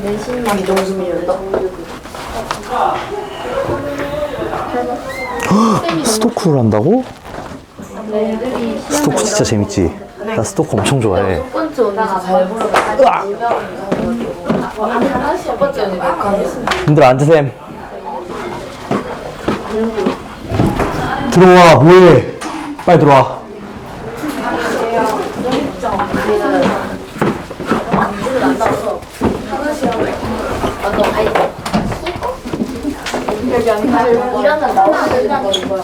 내신이 정수미였다. 스토크를 한다고? 스토크 진짜 재밌지? 나 스토크 엄청 좋아해. 첫 번째 언니가 잘 불러서 첫 번째 언니 백화점. 님들 앉으셈. 들어와, 뭐해? 빨리 들어와. 일하면 나와야 되는 거인 거야.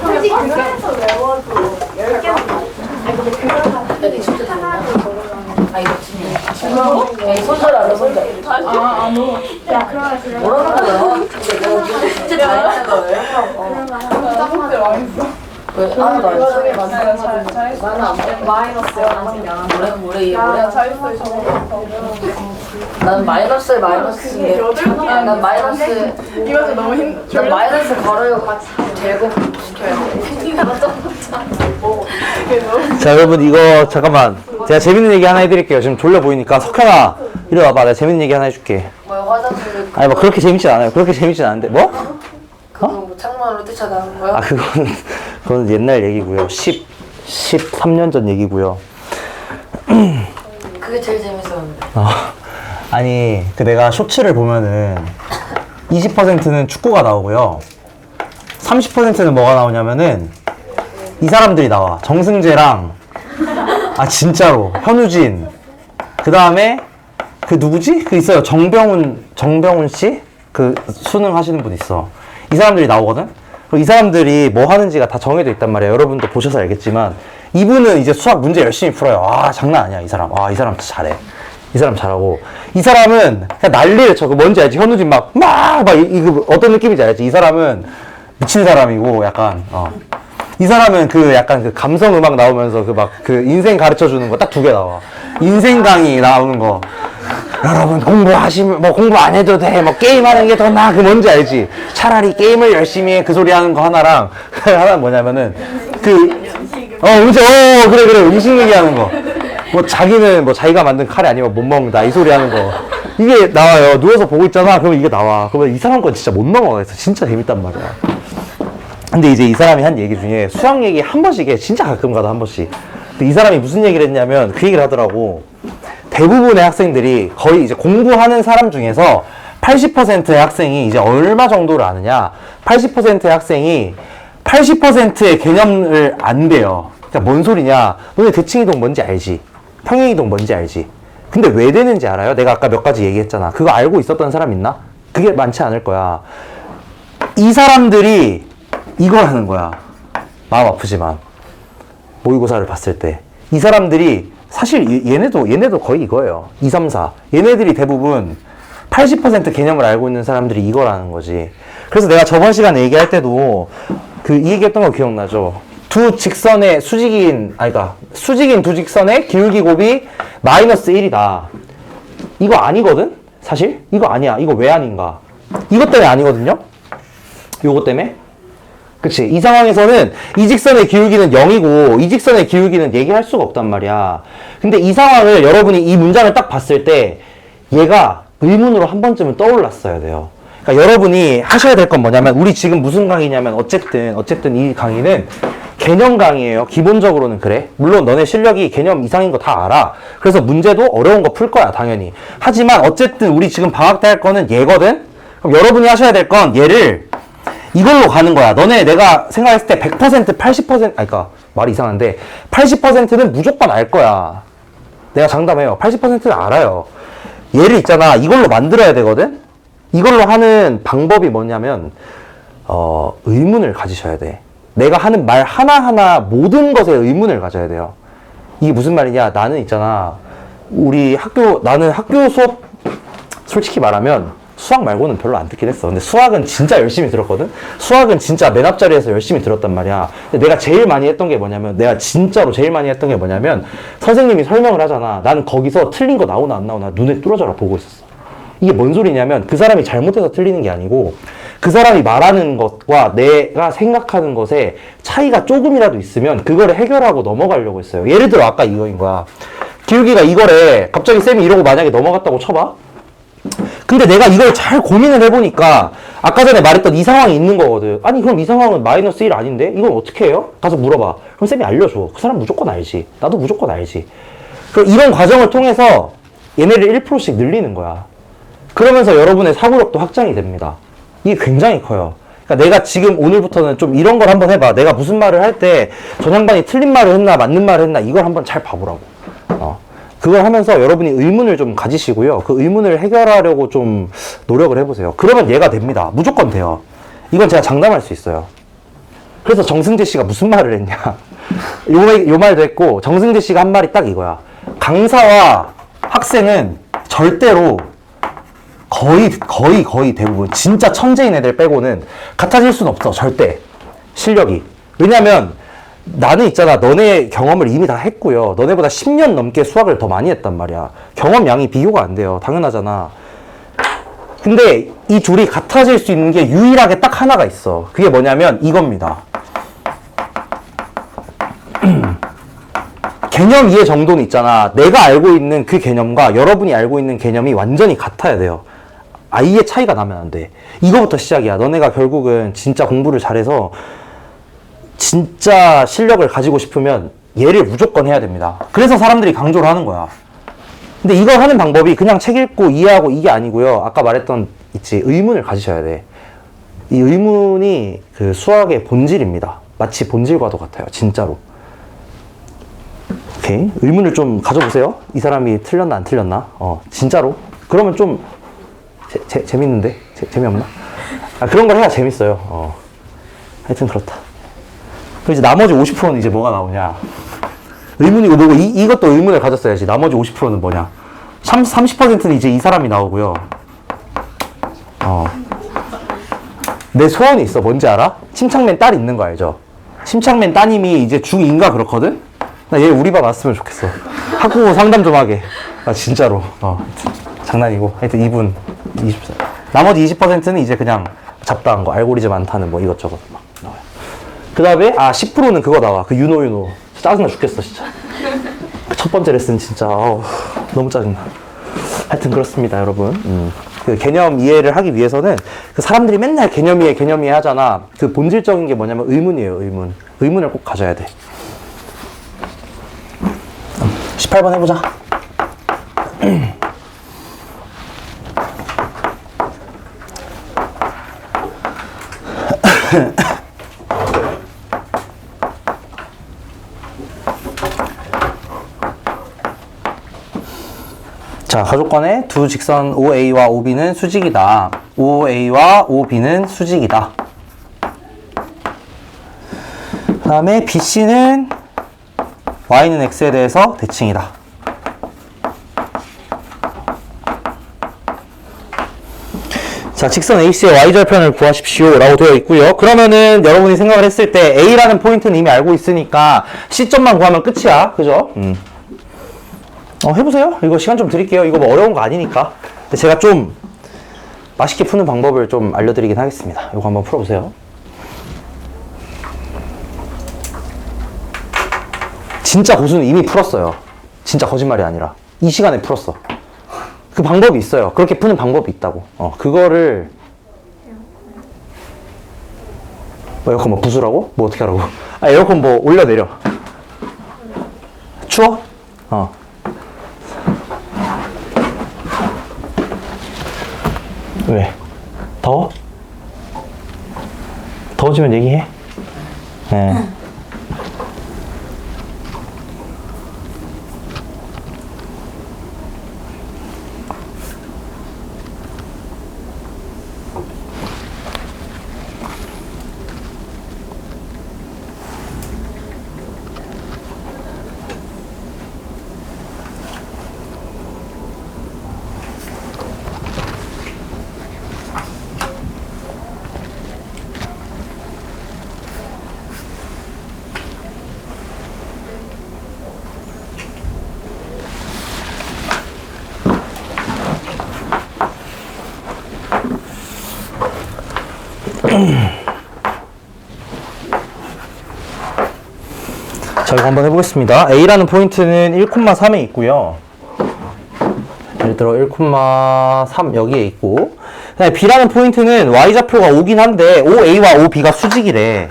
솔직히 그거에서 외워도 10개는 여기 진짜 잘한다. 아 이거 진짜. 야 손절 알아 손절. 야 그러면 뭐라는 거야? 진짜 잘했다 왜? 왜 하나도 안 했어? 나는 안 돼. 마이너스야. 뭐래 얘 뭐래? 난 마이너스에 마이너스인데. 난 마이너스. 이것도 너무 힘. 난 마이너스 걸어요. 제곱 시켜야 돼. 자, 여러분, 이거, 잠깐만. 제가 재밌는 얘기 하나 해드릴게요. 지금 졸려 보이니까. 석현아, 이리 와봐. 내가 재밌는 얘기 하나 해줄게. 뭐야 화장실. 아니, 뭐, 그렇게 재밌진 않아요. 그렇게 재밌진 않은데. 뭐? 그거 뭐 창문으로 뛰쳐나가는 거야? 아, 그거는 옛날 얘기고요. 13년 전 얘기고요. 그게 제일 재밌었는데. 아니, 내가 쇼츠를 보면은 20%는 축구가 나오고요. 30%는 뭐가 나오냐면은 이 사람들이 나와. 정승재랑, 아, 진짜로. 현우진. 그 다음에, 그 누구지? 그 있어요. 정병훈 씨? 그 수능 하시는 분 있어. 이 사람들이 나오거든? 그리고 이 사람들이 뭐 하는지가 다 정해져 있단 말이야. 여러분도 보셔서 알겠지만. 이분은 이제 수학 문제 열심히 풀어요. 아, 장난 아니야, 이 사람. 아, 이 사람 진짜 잘해. 이 사람 잘하고. 이 사람은 그냥 난리를 쳐. 그 뭔지 알지? 현우진 이거 어떤 느낌인지 알지? 이 사람은 미친 사람이고, 약간, 이 사람은 약간 감성 음악 나오면서 인생 가르쳐 주는 거 딱 2개 나와. 인생 강의 나오는 거. 여러분, 공부하시면, 공부 안 해도 돼. 게임하는 게 더 나아. 그 뭔지 알지? 차라리 게임을 열심히 해. 그 소리 하는 거 하나랑, 하나는 뭐냐면은, 그래. 음식 얘기하는 거. 자기는 자기가 만든 카레 아니면 못 먹는다. 이 소리 하는 거. 이게 나와요. 누워서 보고 있잖아. 그러면 이게 나와. 그러면 이 사람 건 진짜 못 넘어가겠어. 진짜 재밌단 말이야. 근데 이제 이 사람이 한 얘기 중에 수학 얘기 한 번씩 해. 진짜 가끔 가다 한 번씩. 근데 이 사람이 무슨 얘기를 했냐면 그 얘기를 하더라고. 대부분의 학생들이 거의 이제 공부하는 사람 중에서 80%의 학생이 이제 얼마 정도를 아느냐. 80%의 학생이 80%의 개념을 안 돼요. 그러니까 뭔 소리냐. 너네 대칭이동 뭔지 알지? 평행이동 뭔지 알지? 근데 왜 되는지 알아요? 내가 아까 몇 가지 얘기했잖아. 그거 알고 있었던 사람 있나? 그게 많지 않을 거야. 이 사람들이 이걸 하는 거야. 마음 아프지만. 모의고사를 봤을 때. 이 사람들이 사실 얘네도 거의 이거예요. 2, 3, 4. 얘네들이 대부분 80% 개념을 알고 있는 사람들이 이걸 하는 거지. 그래서 내가 저번 시간에 얘기할 때도 이 얘기했던 거 기억나죠? 수직인 두 직선의 기울기 곱이 마이너스 1이다. 이거 아니거든? 사실? 이거 아니야. 이거 왜 아닌가? 이것 때문에 아니거든요? 요것 때문에? 그치? 이 상황에서는 이 직선의 기울기는 0이고 이 직선의 기울기는 얘기할 수가 없단 말이야. 근데 이 상황을 여러분이 이 문장을 딱 봤을 때 얘가 의문으로 한 번쯤은 떠올랐어야 돼요. 그러니까 여러분이 하셔야 될 건 뭐냐면 우리 지금 무슨 강의냐면 어쨌든 이 강의는 개념 강의예요. 기본적으로는 그래. 물론 너네 실력이 개념 이상인 거 다 알아. 그래서 문제도 어려운 거 풀 거야 당연히. 하지만 어쨌든 우리 지금 방학 때 할 거는 얘거든. 그럼 여러분이 하셔야 될 건 얘를 이걸로 가는 거야. 너네 내가 생각했을 때 100%, 80%, 그러니까 말이 이상한데 80%는 무조건 알 거야. 내가 장담해요. 80%는 알아요. 얘를 있잖아. 이걸로 만들어야 되거든. 이걸로 하는 방법이 뭐냐면 의문을 가지셔야 돼. 내가 하는 말 하나하나 모든 것에 의문을 가져야 돼요. 이게 무슨 말이냐? 나는 있잖아. 나는 학교 수업 솔직히 말하면 수학 말고는 별로 안 듣긴 했어. 근데 수학은 진짜 열심히 들었거든? 수학은 진짜 맨 앞자리에서 열심히 들었단 말이야. 근데 내가 제일 많이 했던 게 뭐냐면, 선생님이 설명을 하잖아. 나는 거기서 틀린 거 나오나 안 나오나 눈에 뚫어져라 보고 있었어. 이게 뭔 소리냐면 그 사람이 잘못해서 틀리는 게 아니고 그 사람이 말하는 것과 내가 생각하는 것에 차이가 조금이라도 있으면 그거를 해결하고 넘어가려고 했어요. 예를 들어 아까 이거인 거야. 기울기가 이거래. 갑자기 쌤이 이러고 만약에 넘어갔다고 쳐봐. 근데 내가 이걸 잘 고민을 해보니까 아까 전에 말했던 이 상황이 있는 거거든. 아니 그럼 이 상황은 마이너스 1 아닌데? 이건 어떻게 해요? 가서 물어봐. 그럼 쌤이 알려줘. 그 사람 무조건 알지. 나도 무조건 알지. 그럼 이런 과정을 통해서 얘네를 1%씩 늘리는 거야. 그러면서 여러분의 사고력도 확장이 됩니다. 이게 굉장히 커요. 그러니까 내가 지금 오늘부터는 좀 이런 걸 한번 해봐. 내가 무슨 말을 할 때 전양반이 틀린 말을 했나 맞는 말을 했나 이걸 한번 잘 봐보라고. 그걸 하면서 여러분이 의문을 좀 가지시고요. 그 의문을 해결하려고 좀 노력을 해보세요. 그러면 얘가 됩니다. 무조건 돼요. 이건 제가 장담할 수 있어요. 그래서 정승재 씨가 무슨 말을 했냐. 요 말도 했고, 정승재 씨가 한 말이 딱 이거야. 강사와 학생은 절대로 거의 대부분 진짜 천재인 애들 빼고는 같아질 수는 없어. 절대. 실력이. 왜냐면 나는 있잖아. 너네 경험을 이미 다 했고요. 너네보다 10년 넘게 수학을 더 많이 했단 말이야. 경험량이 비교가 안 돼요. 당연하잖아. 근데 이 둘이 같아질 수 있는 게 유일하게 딱 하나가 있어. 그게 뭐냐면 이겁니다. 개념 이해 정도는 있잖아. 내가 알고 있는 그 개념과 여러분이 알고 있는 개념이 완전히 같아야 돼요. 아예 차이가 나면 안 돼. 이거부터 시작이야. 너네가 결국은 진짜 공부를 잘해서 진짜 실력을 가지고 싶으면 얘를 무조건 해야 됩니다. 그래서 사람들이 강조를 하는 거야. 근데 이걸 하는 방법이 그냥 책 읽고 이해하고 이게 아니고요. 아까 말했던 있지, 의문을 가지셔야 돼. 이 의문이 그 수학의 본질입니다. 마치 본질과도 같아요. 진짜로. 오케이. 의문을 좀 가져보세요. 이 사람이 틀렸나 안 틀렸나? 진짜로. 그러면 좀 재밌는데? 재미없나? 그런 걸 해야 재밌어요. 하여튼 그렇다. 그럼 이제 나머지 50%는 이제 뭐가 나오냐. 의문이고 뭐고, 이것도 의문을 가졌어야지. 나머지 50%는 뭐냐. 30%는 이제 이 사람이 나오고요. 내 소원이 있어. 뭔지 알아? 침착맨 딸 있는 거 알죠? 침착맨 따님이 이제 중2인가 그렇거든? 나 얘 우리 반 왔으면 좋겠어. 학부모 상담 좀 하게. 진짜로. 장난이고. 하여튼 이분 20%. 나머지 20%는 이제 그냥 잡다한 거. 알고리즘 안 타는 뭐 이것저것 막 나와요. 그 다음에 10%는 그거 나와. 그 유노. 짜증나 죽겠어 진짜. 첫 번째 레슨 진짜 너무 짜증나. 하여튼 그렇습니다 여러분. 그 개념 이해를 하기 위해서는 그 사람들이 맨날 개념 이해 하잖아. 그 본질적인 게 뭐냐면 의문이에요. 의문을 꼭 가져야 돼. 18번 해보자. 자, 가족관의 두 직선 OA와 OB는 수직이다. OA와 OB는 수직이다. 그 다음에 BC는 Y는 X에 대해서 대칭이다. 자, 직선 AC의 Y절편을 구하십시오 라고 되어 있고요. 그러면은 여러분이 생각을 했을 때 A라는 포인트는 이미 알고 있으니까 C점만 구하면 끝이야. 그죠? 해보세요. 이거 시간 좀 드릴게요. 이거 뭐 어려운 거 아니니까. 근데 제가 좀 맛있게 푸는 방법을 좀 알려드리긴 하겠습니다. 이거 한번 풀어보세요. 진짜 고수는 이미 풀었어요. 진짜 거짓말이 아니라. 이 시간에 풀었어. 그 방법이 있어요. 그렇게 푸는 방법이 있다고. 그거를 에어컨 뭐 부수라고? 뭐 어떻게 하라고? 에어컨 뭐 올려내려. 추워? 왜? 더워? 더워지면 얘기해. 네. 자, 자, 이거 한번 해보겠습니다. A라는 포인트는 1,3에 있고요. 예를 들어 1,3 여기에 있고, 그다음에 B라는 포인트는 Y좌표가 오긴 한데 OA와 OB가 수직이래.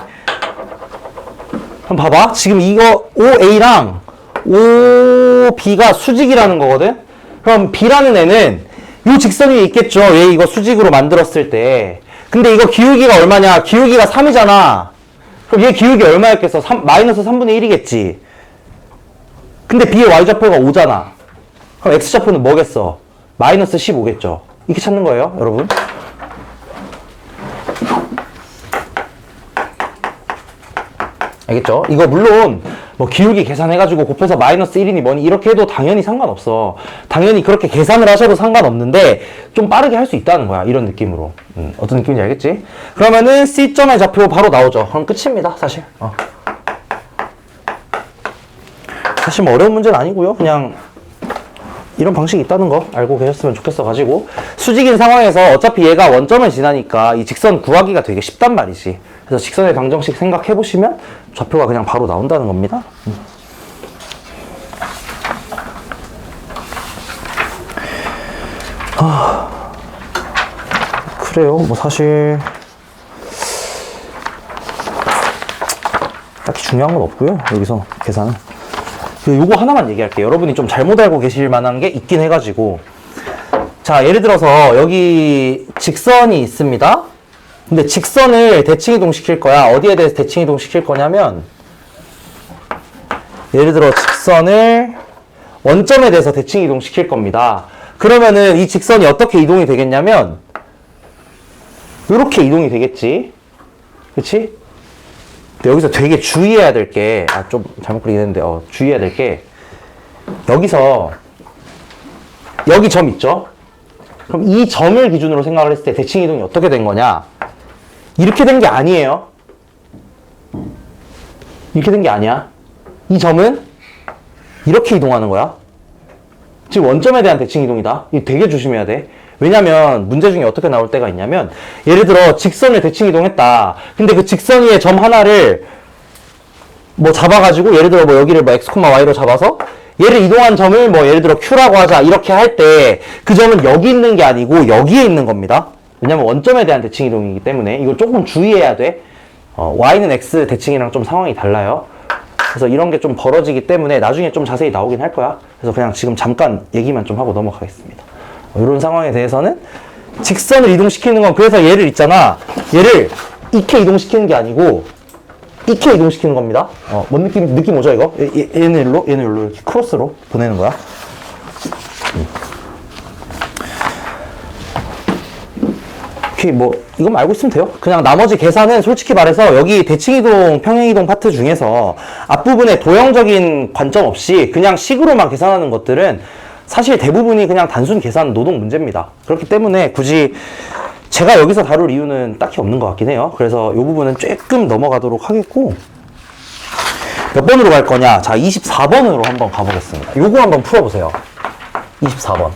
그럼 봐봐. 지금 이거 OA랑 OB가 수직이라는 거거든? 그럼 B라는 애는 이 직선 위에 있겠죠. 얘 이거 수직으로 만들었을 때. 근데 이거 기울기가 얼마냐? 기울기가 3이잖아. 그럼 얘 기울기 얼마였겠어? 마이너스 3분의 1이겠지. 근데 B의 Y좌표가 5잖아. 그럼 X좌표는 뭐겠어? 마이너스 15겠죠. 이렇게 찾는 거예요, 여러분. 알겠죠? 이거 물론 뭐 기울기 계산해가지고 곱해서 마이너스 1이니 뭐니 이렇게 해도 당연히 상관없어. 당연히 그렇게 계산을 하셔도 상관없는데 좀 빠르게 할 수 있다는 거야. 이런 느낌으로. 어떤 느낌인지 알겠지? 그러면은 C점의 좌표 바로 나오죠. 그럼 끝입니다, 사실. 사실 뭐 어려운 문제는 아니고요. 그냥 이런 방식이 있다는 거 알고 계셨으면 좋겠어가지고, 수직인 상황에서 어차피 얘가 원점을 지나니까 이 직선 구하기가 되게 쉽단 말이지. 그래서 직선의 방정식 생각해보시면 좌표가 그냥 바로 나온다는 겁니다. 그래요. 뭐 사실 딱히 중요한 건 없고요. 여기서 계산은. 요거 하나만 얘기할게요. 여러분이 좀 잘못 알고 계실 만한 게 있긴 해가지고. 자, 예를 들어서 여기 직선이 있습니다. 근데 직선을 대칭이동 시킬 거야. 어디에 대해서 대칭이동 시킬 거냐면, 예를 들어 직선을 원점에 대해서 대칭이동 시킬 겁니다. 그러면은 이 직선이 어떻게 이동이 되겠냐면 이렇게 이동이 되겠지. 그치? 근데 여기서 되게 주의해야 될 게, 좀 잘못 그리긴 했는데, 주의해야 될 게, 여기서, 여기 점 있죠? 그럼 이 점을 기준으로 생각을 했을 때 대칭 이동이 어떻게 된 거냐? 이렇게 된 게 아니에요. 이렇게 된 게 아니야. 이 점은 이렇게 이동하는 거야. 지금 원점에 대한 대칭 이동이다. 이거 되게 조심해야 돼. 왜냐면 문제 중에 어떻게 나올 때가 있냐면, 예를 들어 직선을 대칭 이동했다. 근데 그 직선 위에 점 하나를 뭐 잡아가지고, 예를 들어 뭐 여기를 뭐 x, y로 잡아서 얘를 이동한 점을 뭐 예를 들어 q라고 하자. 이렇게 할 때 그 점은 여기 있는 게 아니고 여기에 있는 겁니다. 왜냐면 원점에 대한 대칭 이동이기 때문에 이걸 조금 주의해야 돼. y는 x 대칭이랑 좀 상황이 달라요. 그래서 이런 게 좀 벌어지기 때문에 나중에 좀 자세히 나오긴 할 거야. 그래서 그냥 지금 잠깐 얘기만 좀 하고 넘어가겠습니다. 이런 상황에 대해서는 직선을 이동시키는 건, 그래서 얘를 있잖아. 얘를 이렇게 이동시키는 게 아니고 이렇게 이동시키는 겁니다. 뭔 느낌 오죠, 이거? 얘는 일로, 얘는 일로 이렇게 크로스로 보내는 거야. 뭐 이건 알고 있으면 돼요. 그냥 나머지 계산은 솔직히 말해서 여기 대칭이동, 평행이동 파트 중에서 앞부분에 도형적인 관점 없이 그냥 식으로만 계산하는 것들은 사실 대부분이 그냥 단순 계산 노동 문제입니다. 그렇기 때문에 굳이 제가 여기서 다룰 이유는 딱히 없는 것 같긴 해요. 그래서 이 부분은 조금 넘어가도록 하겠고, 몇 번으로 갈 거냐? 자, 24번으로 한번 가보겠습니다. 요거 한번 풀어보세요. 24번.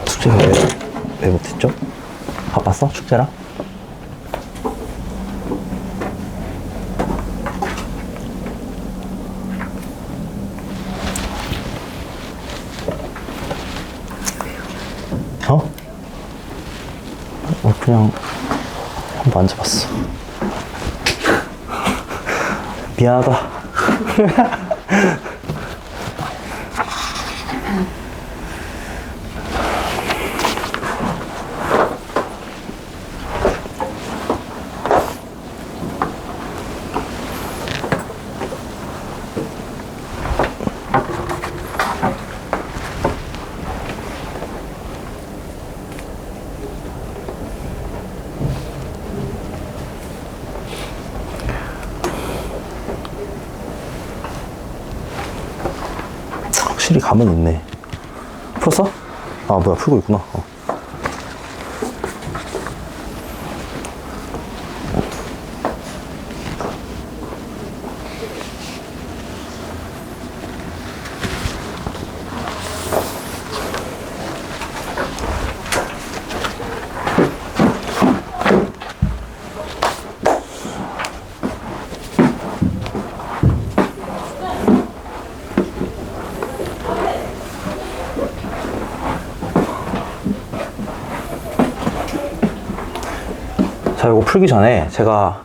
숙제 왜 못했죠? 바빴어? 축제랑? 그냥 한번 앉아봤어. 미안하다. 확실히 감은 있네. 풀었어? 아, 뭐야, 풀고 있구나. 자, 이거 풀기 전에 제가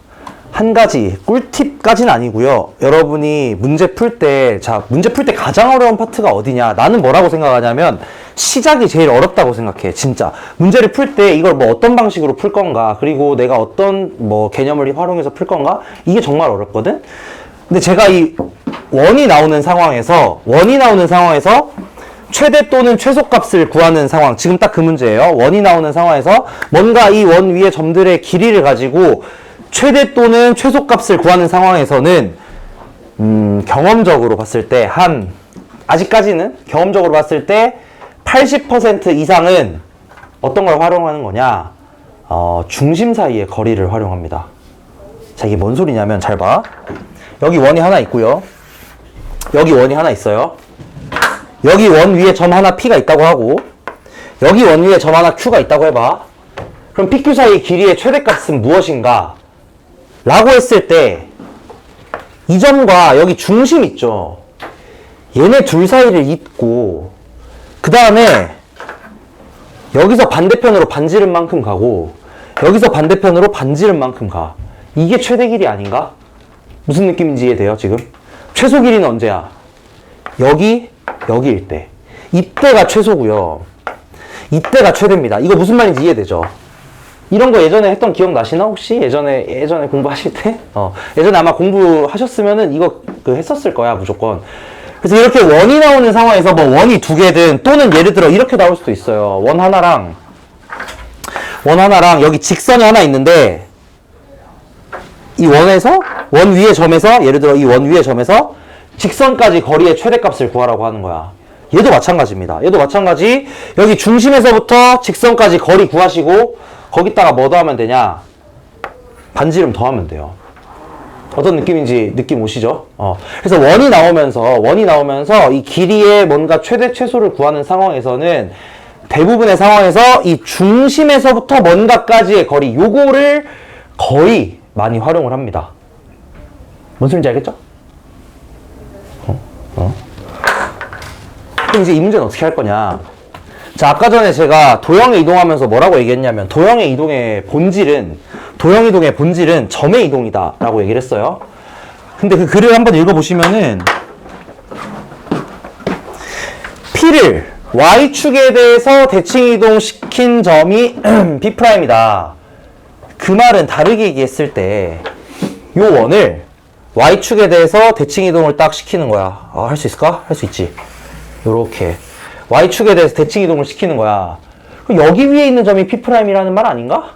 한 가지 꿀팁까지는 아니고요. 여러분이 문제 풀 때, 자, 문제 풀 때 가장 어려운 파트가 어디냐? 나는 뭐라고 생각하냐면 시작이 제일 어렵다고 생각해. 진짜. 문제를 풀 때 이걸 뭐 어떤 방식으로 풀 건가? 그리고 내가 어떤 뭐 개념을 활용해서 풀 건가? 이게 정말 어렵거든? 근데 제가 이 원이 나오는 상황에서 최대 또는 최소값을 구하는 상황, 지금 딱 그 문제예요. 원이 나오는 상황에서 뭔가 이 원 위의 점들의 길이를 가지고 최대 또는 최소값을 구하는 상황에서는 경험적으로 봤을 때 아직까지는 경험적으로 봤을 때 80% 이상은 어떤 걸 활용하는 거냐? 중심 사이의 거리를 활용합니다. 자, 이게 뭔 소리냐면 잘 봐. 여기 원이 하나 있고요. 여기 원이 하나 있어요. 여기 원 위에 점 하나 P가 있다고 하고 여기 원 위에 점 하나 Q가 있다고 해봐. 그럼 PQ 사이의 길이의 최대값은 무엇인가? 라고 했을 때 이 점과 여기 중심 있죠? 얘네 둘 사이를 잇고 그 다음에 여기서 반대편으로 반지름 만큼 가고 여기서 반대편으로 반지름 만큼 가. 이게 최대 길이 아닌가? 무슨 느낌인지 이해돼요 지금? 최소 길이는 언제야? 여기일 때. 이때가 최소고요. 이때가 최대입니다. 이거 무슨 말인지 이해되죠? 이런 거 예전에 했던 기억 나시나 혹시? 예전에 공부하실 때? 예전에 아마 공부하셨으면은 이거 했었을 거야 무조건. 그래서 이렇게 원이 나오는 상황에서 뭐 원이 두 개든 또는 예를 들어 이렇게 나올 수도 있어요. 원 하나랑 여기 직선이 하나 있는데 이 원 위의 점에서 예를 들어 이 원 위의 점에서 직선까지 거리의 최대값을 구하라고 하는 거야. 얘도 마찬가지입니다. 얘도 마찬가지. 여기 중심에서부터 직선까지 거리 구하시고 거기다가 뭐 더하면 되냐? 반지름 더하면 돼요. 어떤 느낌인지 느낌 오시죠? 그래서 원이 나오면서 이 길이의 뭔가 최대 최소를 구하는 상황에서는 대부분의 상황에서 이 중심에서부터 뭔가까지의 거리 요거를 거의 많이 활용을 합니다. 뭔 소리인지 알겠죠? 그럼 이제 이 문제는 어떻게 할 거냐? 자, 아까 전에 제가 도형에 이동하면서 뭐라고 얘기했냐면 도형의 이동의 본질은 점의 이동이다 라고 얘기를 했어요. 근데 그 글을 한번 읽어보시면은 P를 Y축에 대해서 대칭 이동시킨 점이 B'이다. 그 말은 다르게 얘기했을 때 요 원을 Y축에 대해서 대칭 이동을 딱 시키는 거야. 할 수 있을까? 할 수 있지. 요렇게 Y축에 대해서 대칭 이동을 시키는 거야. 그럼 여기 위에 있는 점이 P'이라는 말 아닌가?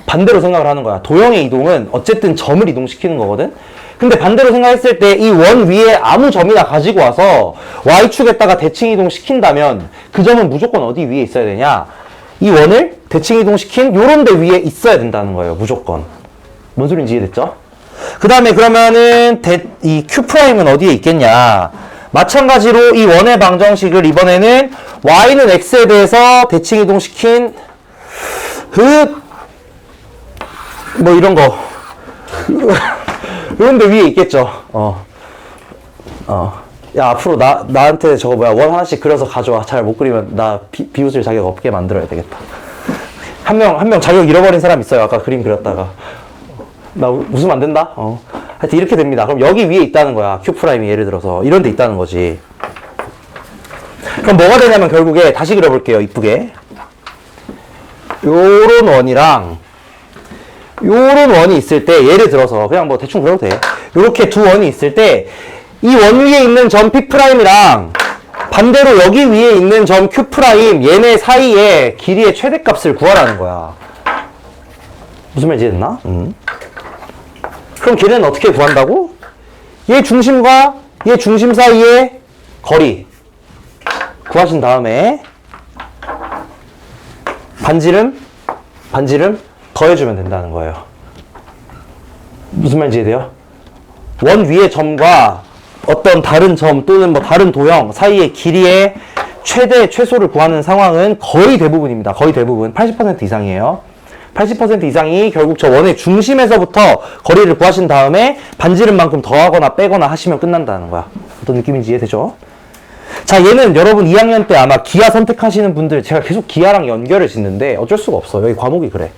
반대로 생각을 하는 거야. 도형의 이동은 어쨌든 점을 이동시키는 거거든? 근데 반대로 생각했을 때 이 원 위에 아무 점이나 가지고 와서 Y축에다가 대칭 이동 시킨다면 그 점은 무조건 어디 위에 있어야 되냐? 이 원을 대칭 이동시킨 요런 데 위에 있어야 된다는 거예요. 무조건. 뭔 소리인지 이해됐죠? 그 다음에 그러면은 이 Q'은 어디에 있겠냐? 마찬가지로 이 원의 방정식을 이번에는 Y는 X에 대해서 대칭 이동시킨 뭐 이런 거 이런 데 위에 있겠죠. 야, 앞으로 나한테 저거 원 하나씩 그려서 가져와. 잘 못 그리면 나 비웃을 자격 없게 만들어야 되겠다. 한 명 자격 잃어버린 사람 있어요. 아까 그림 그렸다가. 나 웃으면 안 된다? 하여튼 이렇게 됩니다. 그럼 여기 위에 있다는 거야. Q'이 예를 들어서. 이런 데 있다는 거지. 그럼 뭐가 되냐면 결국에 다시 그려볼게요. 이쁘게. 요런 원이랑 요런 원이 있을 때 예를 들어서 그냥 뭐 대충 그려도 돼. 요렇게 두 원이 있을 때 이 원 위에 있는 점 P'이랑 반대로 여기 위에 있는 점 Q' 얘네 사이의 길이의 최대값을 구하라는 거야. 무슨 말인지 이해됐나? 그럼 걔네는 어떻게 구한다고? 얘 중심과 얘 중심 사이의 거리 구하신 다음에 반지름 더해주면 된다는 거예요. 무슨 말인지 이해돼요? 원 위의 점과 어떤 다른 점 또는 뭐 다른 도형 사이의 길이의 최대 최소를 구하는 상황은 거의 대부분입니다. 거의 대부분 80% 이상이에요. 80% 이상이 결국 저 원의 중심에서부터 거리를 구하신 다음에 반지름만큼 더하거나 빼거나 하시면 끝난다는 거야. 어떤 느낌인지 이해되죠? 자, 얘는 여러분 2학년 때 아마 기하 선택하시는 분들 제가 계속 기하랑 연결을 짓는데 어쩔 수가 없어. 여기 과목이 그래.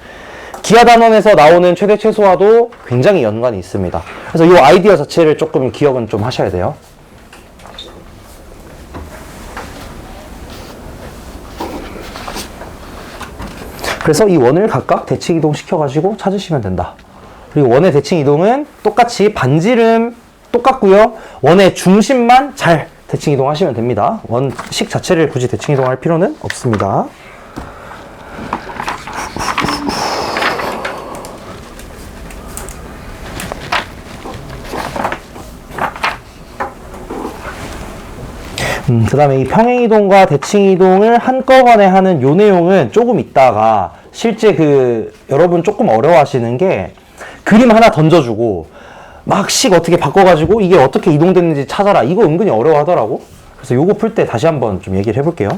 기하 단원에서 나오는 최대 최소와도 굉장히 연관이 있습니다. 그래서 이 아이디어 자체를 조금 기억은 좀 하셔야 돼요. 그래서 이 원을 각각 대칭 이동 시켜가지고 찾으시면 된다. 그리고 원의 대칭 이동은 똑같이 반지름 똑같고요. 원의 중심만 잘 대칭 이동하시면 됩니다. 원식 자체를 굳이 대칭 이동할 필요는 없습니다. 그 다음에 이 평행이동과 대칭이동을 한꺼번에 하는 요 내용은 조금 있다가 실제 여러분 조금 어려워하시는 게 그림 하나 던져주고 막 식 어떻게 바꿔가지고 이게 어떻게 이동됐는지 찾아라. 이거 은근히 어려워하더라고. 그래서 요거 풀 때 다시 한번 좀 얘기를 해볼게요.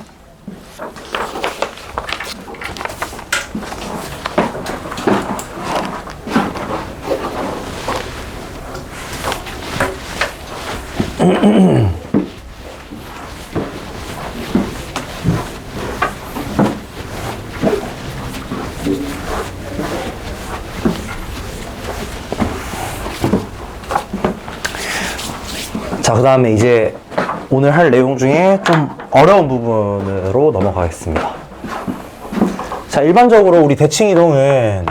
자, 그 다음에 이제 오늘 할 내용 중에 좀 어려운 부분으로 넘어가겠습니다. 자, 일반적으로 우리 대칭이동은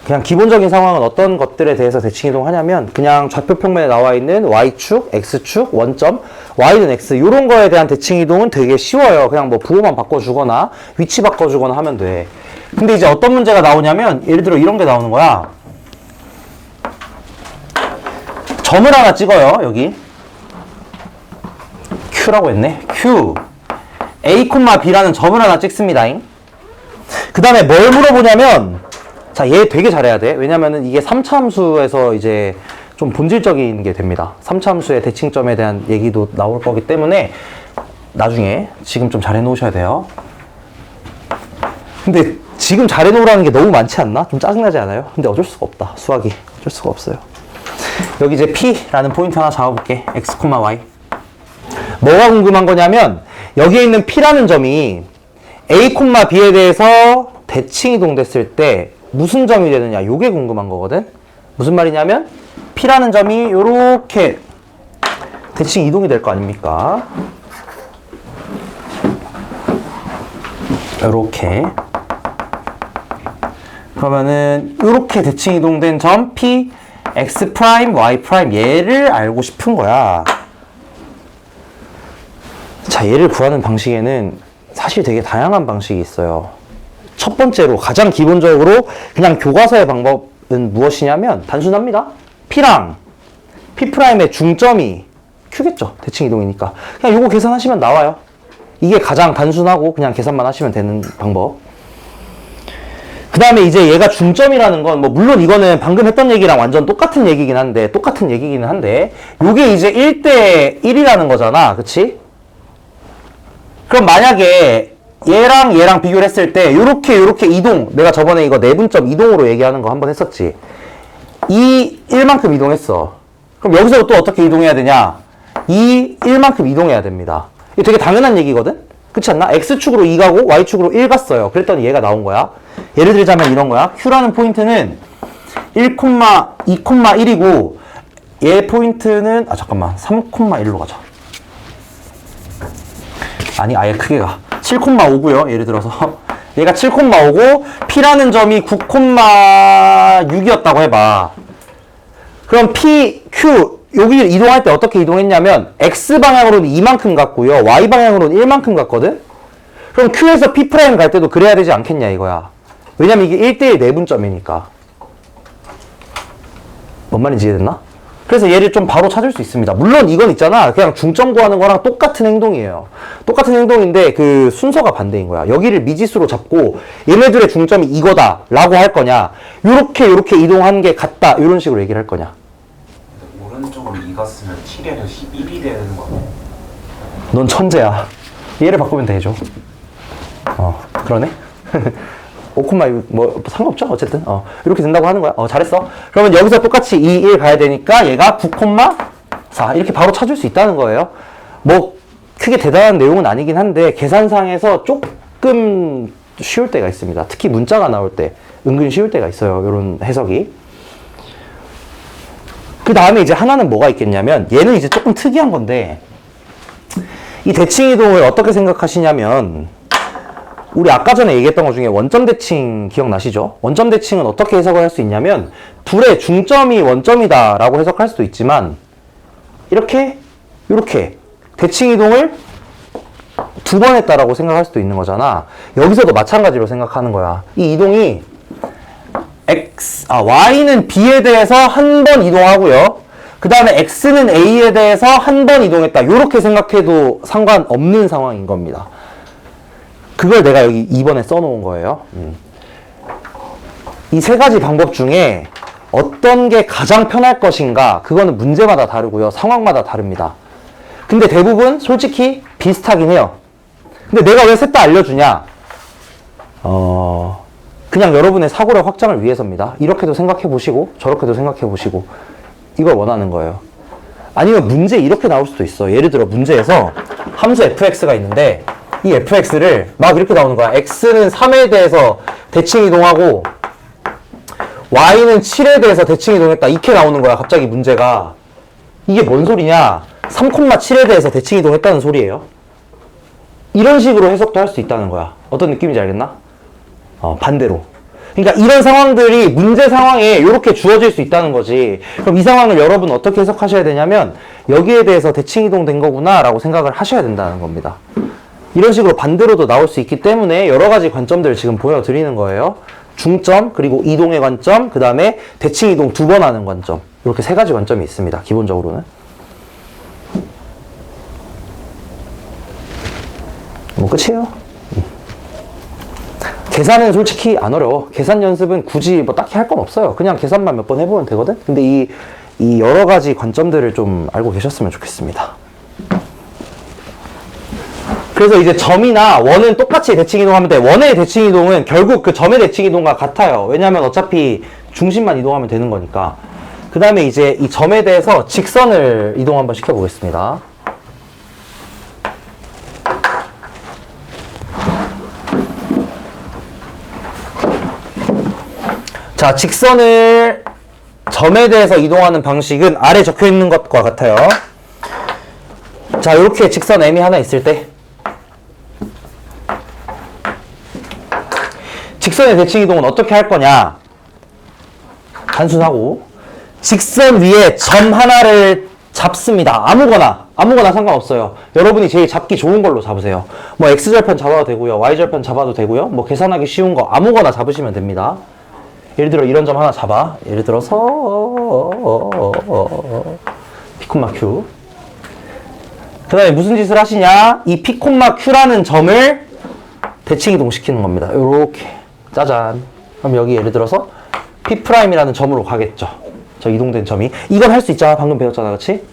그냥 기본적인 상황은 어떤 것들에 대해서 대칭이동 하냐면 그냥 좌표 평면에 나와 있는 Y축, X축, 원점, Y는 X 이런 거에 대한 대칭이동은 되게 쉬워요. 그냥 뭐 부호만 바꿔주거나 위치 바꿔주거나 하면 돼. 근데 이제 어떤 문제가 나오냐면 예를 들어 이런 게 나오는 거야. 점을 하나 찍어요. 여기 Q라고 했네. Q A, B라는 점을 하나 찍습니다. 그 다음에 뭘 물어보냐면 자, 얘 되게 잘해야 돼. 왜냐면은 이게 3차 함수에서 이제 좀 본질적인 게 됩니다. 3차 함수의 대칭점에 대한 얘기도 나올 거기 때문에 나중에 지금 좀 잘해 놓으셔야 돼요. 근데 지금 잘해 놓으라는 게 너무 많지 않나? 좀 짜증나지 않아요? 근데 어쩔 수가 없다. 수학이 어쩔 수가 없어요. 여기 이제 P라는 포인트 하나 잡아볼게. X, Y. 뭐가 궁금한 거냐면 여기에 있는 P라는 점이 A, B에 대해서 대칭 이동됐을 때 무슨 점이 되느냐 요게 궁금한 거거든. 무슨 말이냐면 P라는 점이 요렇게 대칭 이동이 될 거 아닙니까? 요렇게 그러면은 요렇게 대칭 이동된 점 P, X', Y' 얘를 알고 싶은 거야. 자, 얘를 구하는 방식에는 사실 되게 다양한 방식이 있어요. 첫 번째로 가장 기본적으로 그냥 교과서의 방법은 무엇이냐면 단순합니다. P랑 P'의 중점이 Q겠죠. 대칭 이동이니까. 그냥 요거 계산하시면 나와요. 이게 가장 단순하고 그냥 계산만 하시면 되는 방법. 그 다음에 이제 얘가 중점이라는 건 뭐 물론 이거는 방금 했던 얘기랑 완전 똑같은 얘기긴 한데 요게 이제 1대1이라는 거잖아. 그치? 그럼 만약에 얘랑 비교를 했을 때 요렇게 이동 내가 저번에 이거 내분점 이동으로 얘기하는 거 한번 했었지. 이 1만큼 이동했어. 그럼 여기서 또 어떻게 이동해야 되냐? 이 1만큼 이동해야 됩니다. 이게 되게 당연한 얘기거든? 그렇지 않나? X축으로 2 가고 Y축으로 1 갔어요. 그랬더니 얘가 나온 거야. 예를 들자면 이런 거야. Q라는 포인트는 1, 2,1이고 얘 포인트는 3,1로 가자. 아니 아예 크게 가. 7,5고요. 예를 들어서 얘가 7,5고 P라는 점이 9,6이었다고 해봐. 그럼 P, Q 여기 이동할 때 어떻게 이동했냐면 X방향으로는 2만큼 갔고요. Y방향으로는 1만큼 갔거든? 그럼 Q에서 P' 갈 때도 그래야 되지 않겠냐 이거야. 왜냐면 이게 1대1 내분점이니까. 뭔 말인지 이해됐나? 그래서 얘를 좀 바로 찾을 수 있습니다. 물론 이건 있잖아. 그냥 중점 구하는 거랑 똑같은 행동이에요. 똑같은 행동인데 그 순서가 반대인 거야. 여기를 미지수로 잡고 얘네들의 중점이 이거다 라고 할 거냐, 요렇게 이동한 게 같다 이런 식으로 얘기를 할 거냐. 오른쪽으로 2가 쓰면 7에서 11이 되는 거네. 넌 천재야. 얘를 바꾸면 되죠. 그러네. 5콤마 뭐 상관없죠 어쨌든. 이렇게 된다고 하는 거야. 잘했어. 그러면 여기서 똑같이 2, 1 가야 되니까 얘가 9,4 이렇게 바로 찾을 수 있다는 거예요. 뭐 크게 대단한 내용은 아니긴 한데 계산상에서 조금 쉬울 때가 있습니다. 특히 문자가 나올 때 은근 쉬울 때가 있어요. 이런 해석이. 그 다음에 이제 하나는 뭐가 있겠냐면, 얘는 이제 조금 특이한 건데, 이 대칭 이동을 어떻게 생각하시냐면, 우리 아까 전에 얘기했던 것 중에 원점 대칭 기억나시죠? 원점 대칭은 어떻게 해석을 할 수 있냐면, 둘의 중점이 원점이다 라고 해석할 수도 있지만, 이렇게 대칭 이동을 두 번 했다라고 생각할 수도 있는 거잖아. 여기서도 마찬가지로 생각하는 거야. 이 이동이 y는 b에 대해서 한 번 이동하고요. 그 다음에 x는 a에 대해서 한 번 이동했다. 이렇게 생각해도 상관없는 상황인 겁니다. 그걸 내가 여기 2번에 써놓은 거예요. 이 세 가지 방법 중에 어떤 게 가장 편할 것인가, 그거는 문제마다 다르고요. 상황마다 다릅니다. 근데 대부분 솔직히 비슷하긴 해요. 근데 내가 왜 셋 다 알려주냐? 그냥 여러분의 사고력 확장을 위해서입니다. 이렇게도 생각해 보시고 저렇게도 생각해 보시고 이걸 원하는 거예요. 아니면 문제 이렇게 나올 수도 있어. 예를 들어 문제에서 함수 fx가 있는데 이 fx를 막 이렇게 나오는 거야. x는 3에 대해서 대칭 이동하고 y는 7에 대해서 대칭 이동했다. 이렇게 나오는 거야. 갑자기 문제가. 이게 뭔 소리냐? 3,7에 대해서 대칭 이동했다는 소리예요. 이런 식으로 해석도 할 수 있다는 거야. 어떤 느낌인지 알겠나? 반대로. 그러니까 이런 상황들이 문제 상황에 이렇게 주어질 수 있다는 거지. 그럼 이 상황을 여러분 어떻게 해석하셔야 되냐면, 여기에 대해서 대칭 이동된 거구나 라고 생각을 하셔야 된다는 겁니다. 이런 식으로 반대로도 나올 수 있기 때문에 여러 가지 관점들을 지금 보여드리는 거예요. 중점, 그리고 이동의 관점, 그 다음에 대칭 이동 두 번 하는 관점. 이렇게 세 가지 관점이 있습니다. 기본적으로는. 뭐 끝이에요. 계산은 솔직히 안 어려워. 계산 연습은 굳이 뭐 딱히 할 건 없어요. 그냥 계산만 몇 번 해보면 되거든. 근데 이 여러 가지 관점들을 좀 알고 계셨으면 좋겠습니다. 그래서 이제 점이나 원은 똑같이 대칭 이동하면 돼. 원의 대칭 이동은 결국 그 점의 대칭 이동과 같아요. 왜냐하면 어차피 중심만 이동하면 되는 거니까. 그 다음에 이제 이 점에 대해서 직선을 이동 한번 시켜보겠습니다. 자, 직선을 점에 대해서 이동하는 방식은 아래 적혀 있는 것과 같아요. 자, 이렇게 직선 M이 하나 있을 때 직선의 대칭 이동은 어떻게 할 거냐? 단순하고 직선 위에 점 하나를 잡습니다. 아무거나 상관없어요. 여러분이 제일 잡기 좋은 걸로 잡으세요. 뭐 X절편 잡아도 되고요. Y절편 잡아도 되고요. 뭐 계산하기 쉬운 거 아무거나 잡으시면 됩니다. 예를 들어 이런 점 하나 잡아. 예를 들어서 P, Q. 그 다음에 무슨 짓을 하시냐? 이 P, Q라는 점을 대칭 이동시키는 겁니다. 요렇게 짜잔. 그럼 여기 예를 들어서 P'이라는 점으로 가겠죠. 저 이동된 점이. 이건 할 수 있잖아. 방금 배웠잖아. 그치?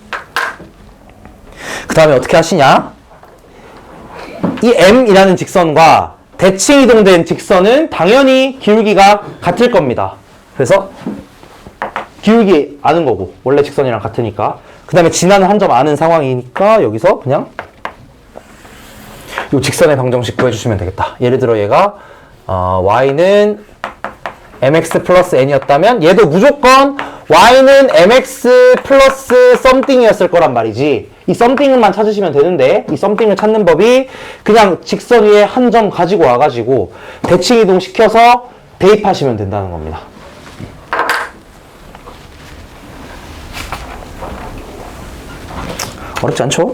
그 다음에 어떻게 하시냐? 이 M이라는 직선과 대칭 이동된 직선은 당연히 기울기가 같을 겁니다. 그래서 기울기 아는 거고, 원래 직선이랑 같으니까. 그 다음에 지나는 한 점 아는 상황이니까 여기서 그냥 이 직선의 방정식 구해주시면 되겠다. 예를 들어 얘가 y는 mx 플러스 n이었다면 얘도 무조건 y는 mx 플러스 something이었을 거란 말이지. 이 something만 찾으시면 되는데, 이 something을 찾는 법이 그냥 직선 위에 한 점 가지고 와가지고 대칭 이동 시켜서 대입하시면 된다는 겁니다. 어렵지 않죠?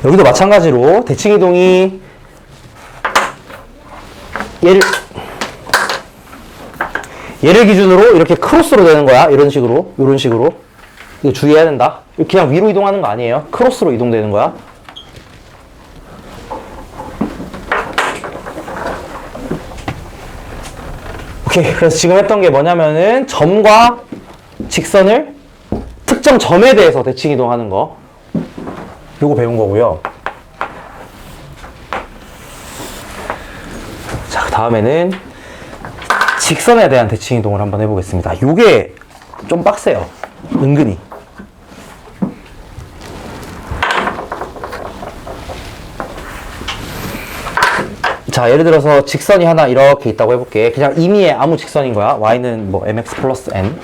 여기도 마찬가지로 대칭 이동이 얘를 기준으로 이렇게 크로스로 되는 거야. 이런 식으로, 이런 식으로. 이거 주의해야 된다. 그냥 위로 이동하는 거 아니에요. 크로스로 이동되는 거야. 오케이. 그래서 지금 했던 게 뭐냐면은 점과 직선을 특정 점에 대해서 대칭 이동하는 거. 요거 배운 거고요. 자, 그 다음에는 직선에 대한 대칭 이동을 한번 해보겠습니다. 요게 좀 빡세요. 은근히. 자, 예를 들어서 직선이 하나 이렇게 있다고 해볼게. 그냥 임의의 아무 직선인 거야. y는 뭐 mx 플러스 n.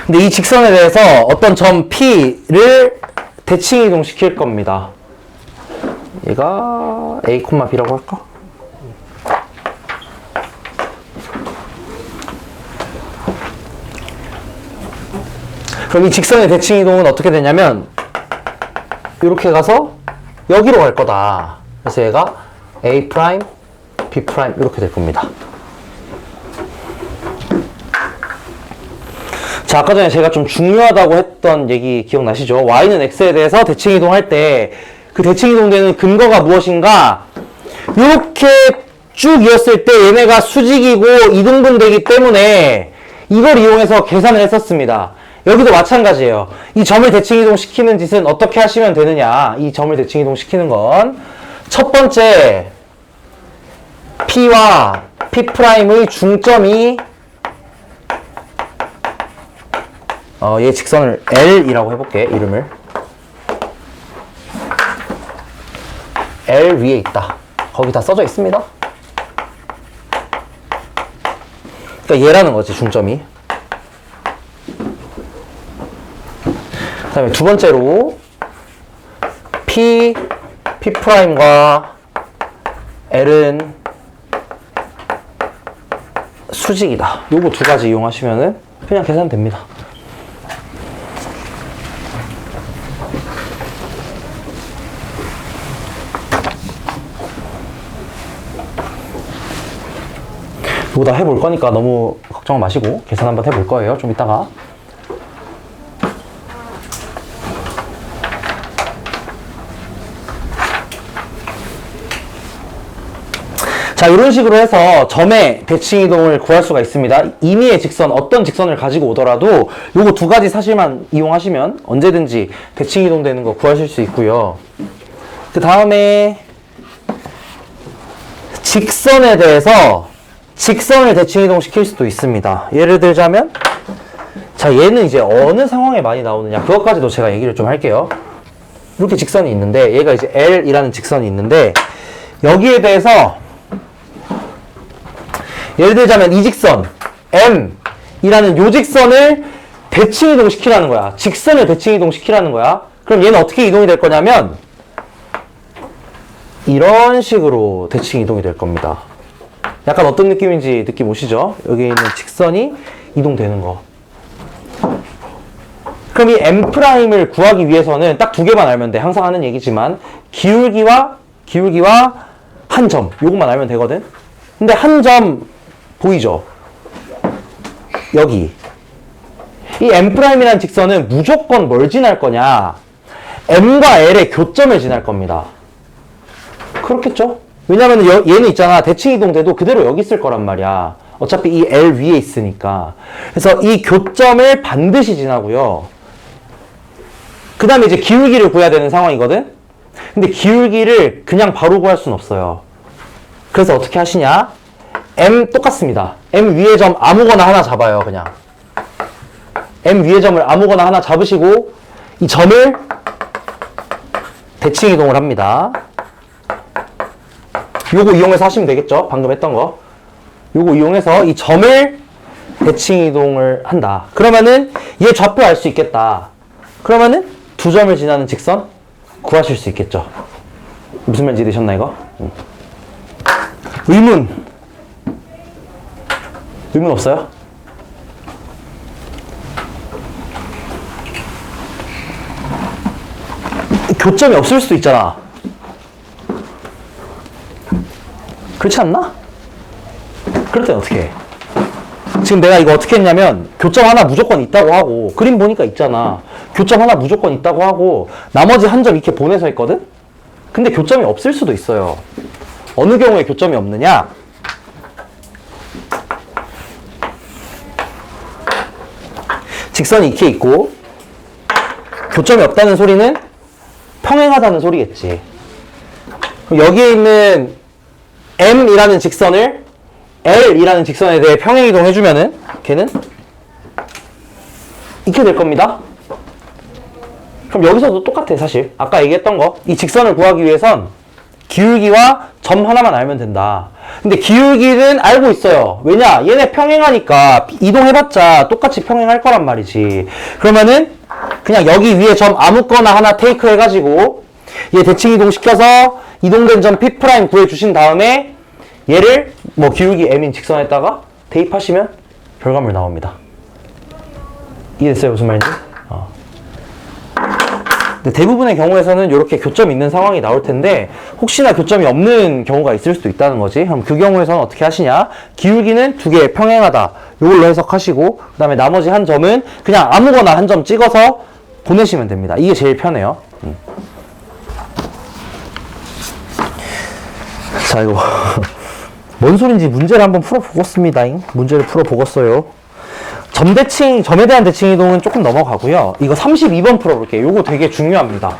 근데 이 직선에 대해서 어떤 점 P를 대칭 이동시킬 겁니다. 얘가 A, B라고 할까? 그럼 이 직선의 대칭 이동은 어떻게 되냐면 이렇게 가서 여기로 갈 거다. 그래서 얘가 A', B' 이렇게 될 겁니다. 자, 아까 전에 제가 좀 중요하다고 했던 얘기 기억나시죠? y는 x에 대해서 대칭 이동할 때 그 대칭 이동되는 근거가 무엇인가? 이렇게 쭉 이었을 때 얘네가 수직이고 이등분되기 때문에 이걸 이용해서 계산을 했었습니다. 여기도 마찬가지예요. 이 점을 대칭 이동시키는 짓은 어떻게 하시면 되느냐? 이 점을 대칭 이동시키는 건 첫 번째 P와 P'의 중점이 얘 직선을 L이라고 해볼게. 이름을 L 위에 있다. 거기 다 써져 있습니다. 그러니까 얘라는 거지, 중점이. 그 다음에 두 번째로 P'과 L은 수직이다. 요거 두 가지 이용하시면은 그냥 계산됩니다. 이거 다 해볼 거니까 너무 걱정 마시고 계산 한번 해볼 거예요. 좀 이따가. 자, 이런 식으로 해서 점의 대칭 이동을 구할 수가 있습니다. 임의의 직선, 어떤 직선을 가지고 오더라도 요거 두 가지 사실만 이용하시면 언제든지 대칭 이동되는 거 구하실 수 있고요. 그 다음에 직선에 대해서 직선을 대칭 이동시킬 수도 있습니다. 예를 들자면, 자, 얘는 이제 어느 상황에 많이 나오느냐, 그것까지도 제가 얘기를 좀 할게요. 이렇게 직선이 있는데, 얘가 이제 L이라는 직선이 있는데, 여기에 대해서, 예를 들자면 이 직선, M이라는 요 직선을 대칭 이동시키라는 거야. 직선을 대칭 이동시키라는 거야. 그럼 얘는 어떻게 이동이 될 거냐면, 이런 식으로 대칭 이동이 될 겁니다. 약간 어떤 느낌인지 느낌 오시죠? 여기 있는 직선이 이동되는 거. 그럼 이 M'을 구하기 위해서는 딱 두 개만 알면 돼. 항상 하는 얘기지만 기울기와 한 점, 요것만 알면 되거든. 근데 한 점 보이죠? 여기 이 M'이라는 직선은 무조건 뭘 지날 거냐? M과 L의 교점을 지날 겁니다. 그렇겠죠? 왜냐면 얘는 있잖아. 대칭 이동돼도 그대로 여기 있을 거란 말이야. 어차피 이 L 위에 있으니까. 그래서 이 교점을 반드시 지나고요. 그 다음에 이제 기울기를 구해야 되는 상황이거든? 근데 기울기를 그냥 바로 구할 수는 없어요. 그래서 어떻게 하시냐? M 똑같습니다. M 위의 점 아무거나 하나 잡아요, 그냥. M 위의 점을 아무거나 하나 잡으시고 이 점을 대칭 이동을 합니다. 요거 이용해서 하시면 되겠죠? 방금 했던 거. 요거 이용해서 이 점을 대칭 이동을 한다. 그러면은 얘 좌표 알 수 있겠다. 그러면은 두 점을 지나는 직선 구하실 수 있겠죠? 무슨 말인지 되셨나 이거? 의문 없어요? 교점이 없을 수도 있잖아. 그렇지 않나? 그럴 땐 어떻게 해? 지금 내가 이거 어떻게 했냐면 교점 하나 무조건 있다고 하고 그림 보니까 있잖아. 교점 하나 무조건 있다고 하고 나머지 한 점 이렇게 보내서 했거든? 근데 교점이 없을 수도 있어요. 어느 경우에 교점이 없느냐? 직선이 이렇게 있고 교점이 없다는 소리는 평행하다는 소리겠지. 그럼 여기에 있는 M이라는 직선을 L이라는 직선에 대해 평행이동 해주면은 걔는 이렇게 될 겁니다. 그럼 여기서도 똑같아 사실. 아까 얘기했던 거. 이 직선을 구하기 위해선 기울기와 점 하나만 알면 된다. 근데 기울기는 알고 있어요. 왜냐? 얘네 평행하니까 이동해봤자 똑같이 평행할 거란 말이지. 그러면은 그냥 여기 위에 점 아무거나 하나 테이크 해가지고 얘 대칭 이동 시켜서 이동된 점 P' 구해주신 다음에 얘를 뭐 기울기 M인 직선에다가 대입하시면 결과물 나옵니다. 이해됐어요? 무슨 말인지? 근데 대부분의 경우에서는 이렇게 교점이 있는 상황이 나올 텐데 혹시나 교점이 없는 경우가 있을 수도 있다는 거지. 그럼 그 경우에서는 어떻게 하시냐? 기울기는 두 개 평행하다. 이걸로 해석하시고 그 다음에 나머지 한 점은 그냥 아무거나 한 점 찍어서 보내시면 됩니다. 이게 제일 편해요. 자, 이거 뭔 소린지 문제를 한번 풀어보겠습니다. 문제를 풀어보겠어요. 점에 대한 대칭 이동은 조금 넘어가고요. 이거 32번 풀어볼게요. 이거 되게 중요합니다.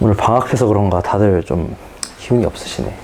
오늘 방학해서 그런가 다들 좀 기운이 없으시네.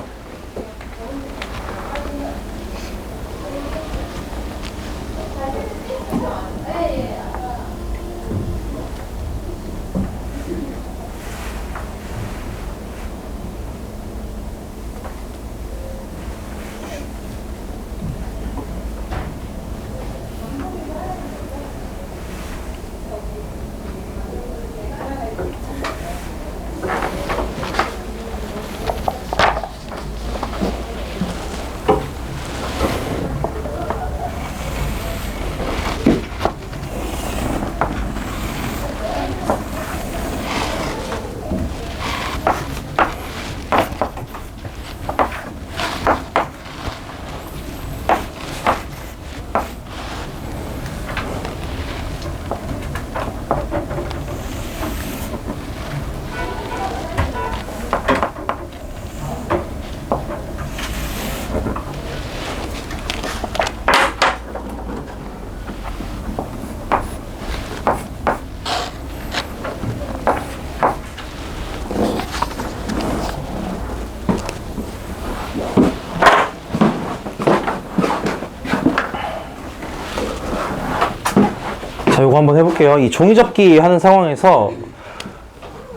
자, 요거 한번 해볼게요. 이 종이접기 하는 상황에서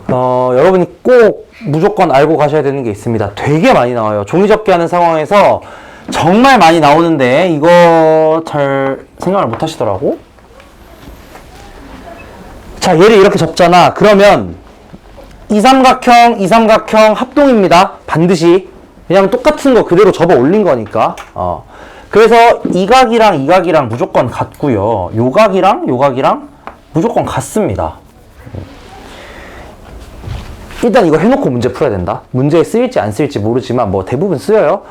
여러분이 꼭 무조건 알고 가셔야 되는 게 있습니다. 되게 많이 나와요. 종이접기 하는 상황에서 정말 많이 나오는데 이거 잘 생각을 못 하시더라고. 자, 얘를 이렇게 접잖아. 그러면 이삼각형 합동입니다. 반드시. 왜냐면 똑같은 거 그대로 접어 올린 거니까. 그래서 이 각이랑 무조건 같고요. 요 각이랑 무조건 같습니다. 일단 이거 해놓고 문제 풀어야 된다. 문제에 쓰일지 안 쓰일지 모르지만 뭐 대부분 쓰여요.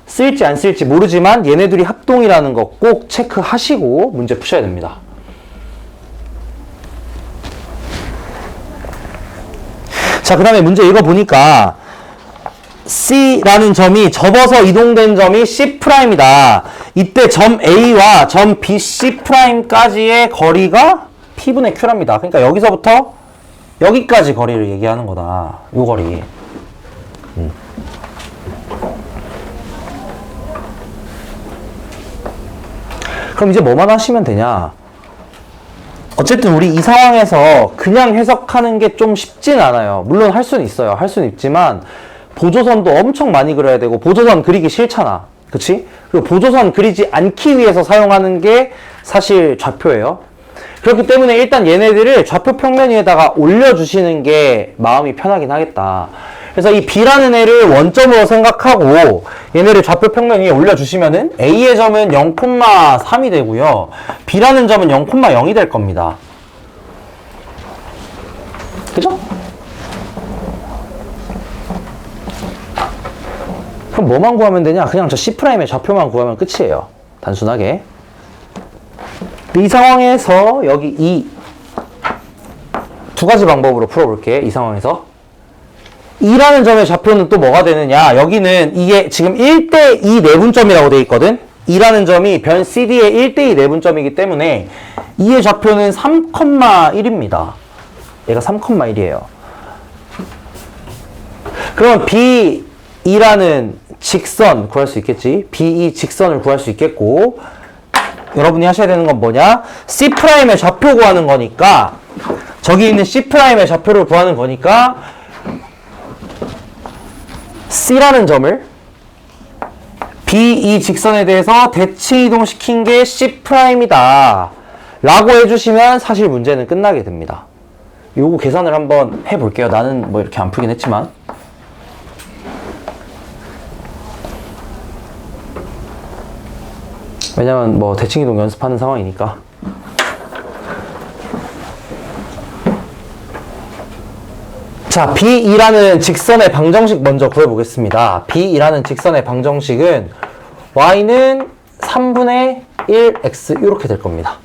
쓰일지 안 쓰일지 모르지만 얘네들이 합동이라는 거 꼭 체크하시고 문제 푸셔야 됩니다. 자, 그 다음에 문제 읽어보니까 C라는 점이 접어서 이동된 점이 C'이다. 이때 점 A와 점 BC'까지의 거리가 P분의 Q랍니다. 그러니까 여기서부터 여기까지 거리를 얘기하는 거다. 요 거리. 그럼 이제 뭐만 하시면 되냐? 어쨌든 우리 이 상황에서 그냥 해석하는 게 좀 쉽진 않아요. 물론 할 수는 있어요. 할 수는 있지만 보조선도 엄청 많이 그려야 되고 보조선 그리기 싫잖아. 그치? 그리고 보조선 그리지 않기 위해서 사용하는 게 사실 좌표예요. 그렇기 때문에 일단 얘네들을 좌표 평면 위에다가 올려주시는 게 마음이 편하긴 하겠다. 그래서 이 B라는 애를 원점으로 생각하고 얘네를 좌표 평면 위에 올려주시면은 A의 점은 0,3이 되고요. B라는 점은 0,0이 될 겁니다. 그죠? 그럼 뭐만 구하면 되냐? 그냥 저 C'의 좌표만 구하면 끝이에요. 단순하게. 이 상황에서 여기 이 두 가지 방법으로 풀어볼게. 이 상황에서 2라는 점의 좌표는 또 뭐가 되느냐? 여기는 이게 지금 1대2 내분점이라고 되어 있거든? 2라는 점이 변 CD의 1대2 내분점이기 때문에 2의 좌표는 3,1입니다. 얘가 3,1이에요. 그러면 B2라는 직선 구할 수 있겠지? B2 직선을 구할 수 있겠고, 여러분이 하셔야 되는 건 뭐냐? C'의 좌표 구하는 거니까, 저기 있는 C'의 좌표를 구하는 거니까, C라는 점을 B2 직선에 대해서 대칭 이동시킨 게 C'이다 라고 해주시면 사실 문제는 끝나게 됩니다. 요거 계산을 한번 해볼게요. 나는 뭐 이렇게 안 풀긴 했지만. 왜냐면 뭐 대칭 이동 연습하는 상황이니까. 자, B2라는 직선의 방정식 먼저 구해보겠습니다. B2라는 직선의 방정식은 y는 3분의 1x 이렇게 될 겁니다.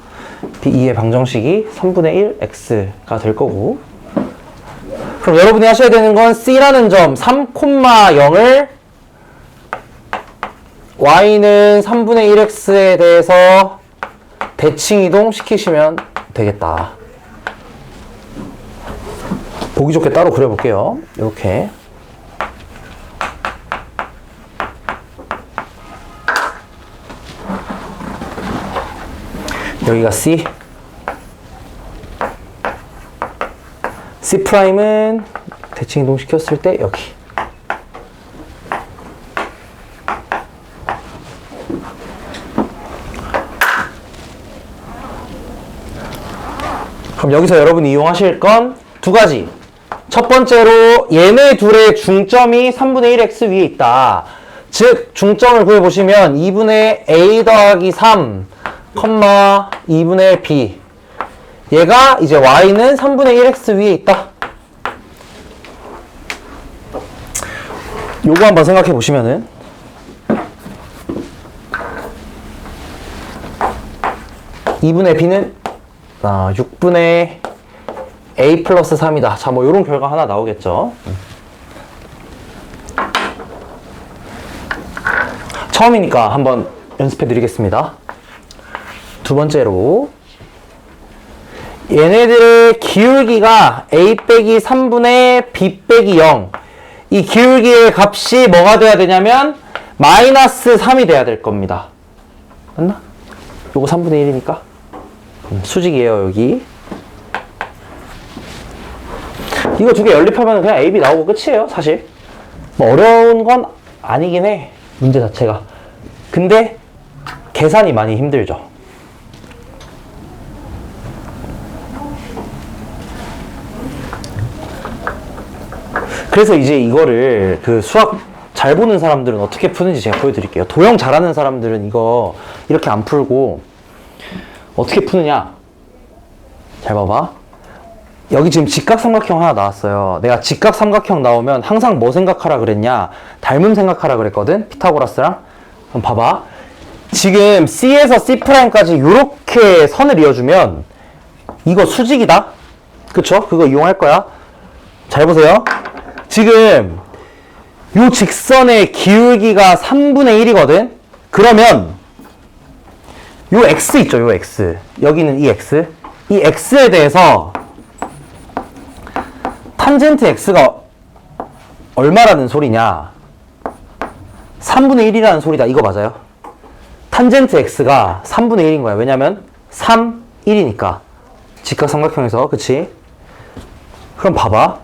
B2의 방정식이 3분의 1x가 될 거고, 그럼 여러분이 하셔야 되는 건 C라는 점 3,0을 y는 3분의 1x에 대해서 대칭 이동 시키시면 되겠다. 보기 좋게 따로 그려볼게요. 이렇게. 여기가 C. C'은 대칭 이동 시켰을 때 여기. 그럼 여기서 여러분이 이용하실 건 두 가지. 첫 번째로 얘네 둘의 중점이 3분의 1x 위에 있다. 즉 중점을 구해보시면 2분의 a 더하기 3, 2분의 b. 얘가 이제 y는 3분의 1x 위에 있다. 요거 한번 생각해 보시면은 (2분의 b는 6분의 a 플러스 3이다. 자, 뭐 요런 결과 하나 나오겠죠. 처음이니까 한번 연습해 드리겠습니다. 두 번째로 얘네들의 기울기가 a 빼기 3분의 b 빼기 0. 이 기울기의 값이 뭐가 돼야 되냐면 마이너스 3이 돼야 될 겁니다. 맞나? 요거 3분의 1이니까 수직이에요. 여기 이거 두 개 연립하면 그냥 AB 나오고 끝이에요. 사실 뭐 어려운 건 아니긴 해, 문제 자체가. 근데 계산이 많이 힘들죠. 그래서 이제 이거를 그 수학 잘 보는 사람들은 어떻게 푸는지 제가 보여드릴게요. 도형 잘하는 사람들은 이거 이렇게 안 풀고 어떻게 푸느냐, 잘 봐봐. 여기 지금 직각삼각형 하나 나왔어요. 내가 직각삼각형 나오면 항상 뭐 생각하라 그랬냐? 닮음 생각하라 그랬거든? 피타고라스랑. 그럼 봐봐. 지금 C에서 C'까지 이렇게 선을 이어주면 이거 수직이다? 그쵸? 그거 이용할 거야. 잘 보세요. 지금 요 직선의 기울기가 3분의 1이거든? 그러면 요 x 있죠, 요 x. 여기는 이 x. 이 x에 대해서 탄젠트 x가 얼마라는 소리냐? 3분의 1이라는 소리다. 이거 맞아요? 탄젠트 x가 3분의 1인 거야. 왜냐면 3, 1이니까. 직각삼각형에서, 그치? 그럼 봐봐.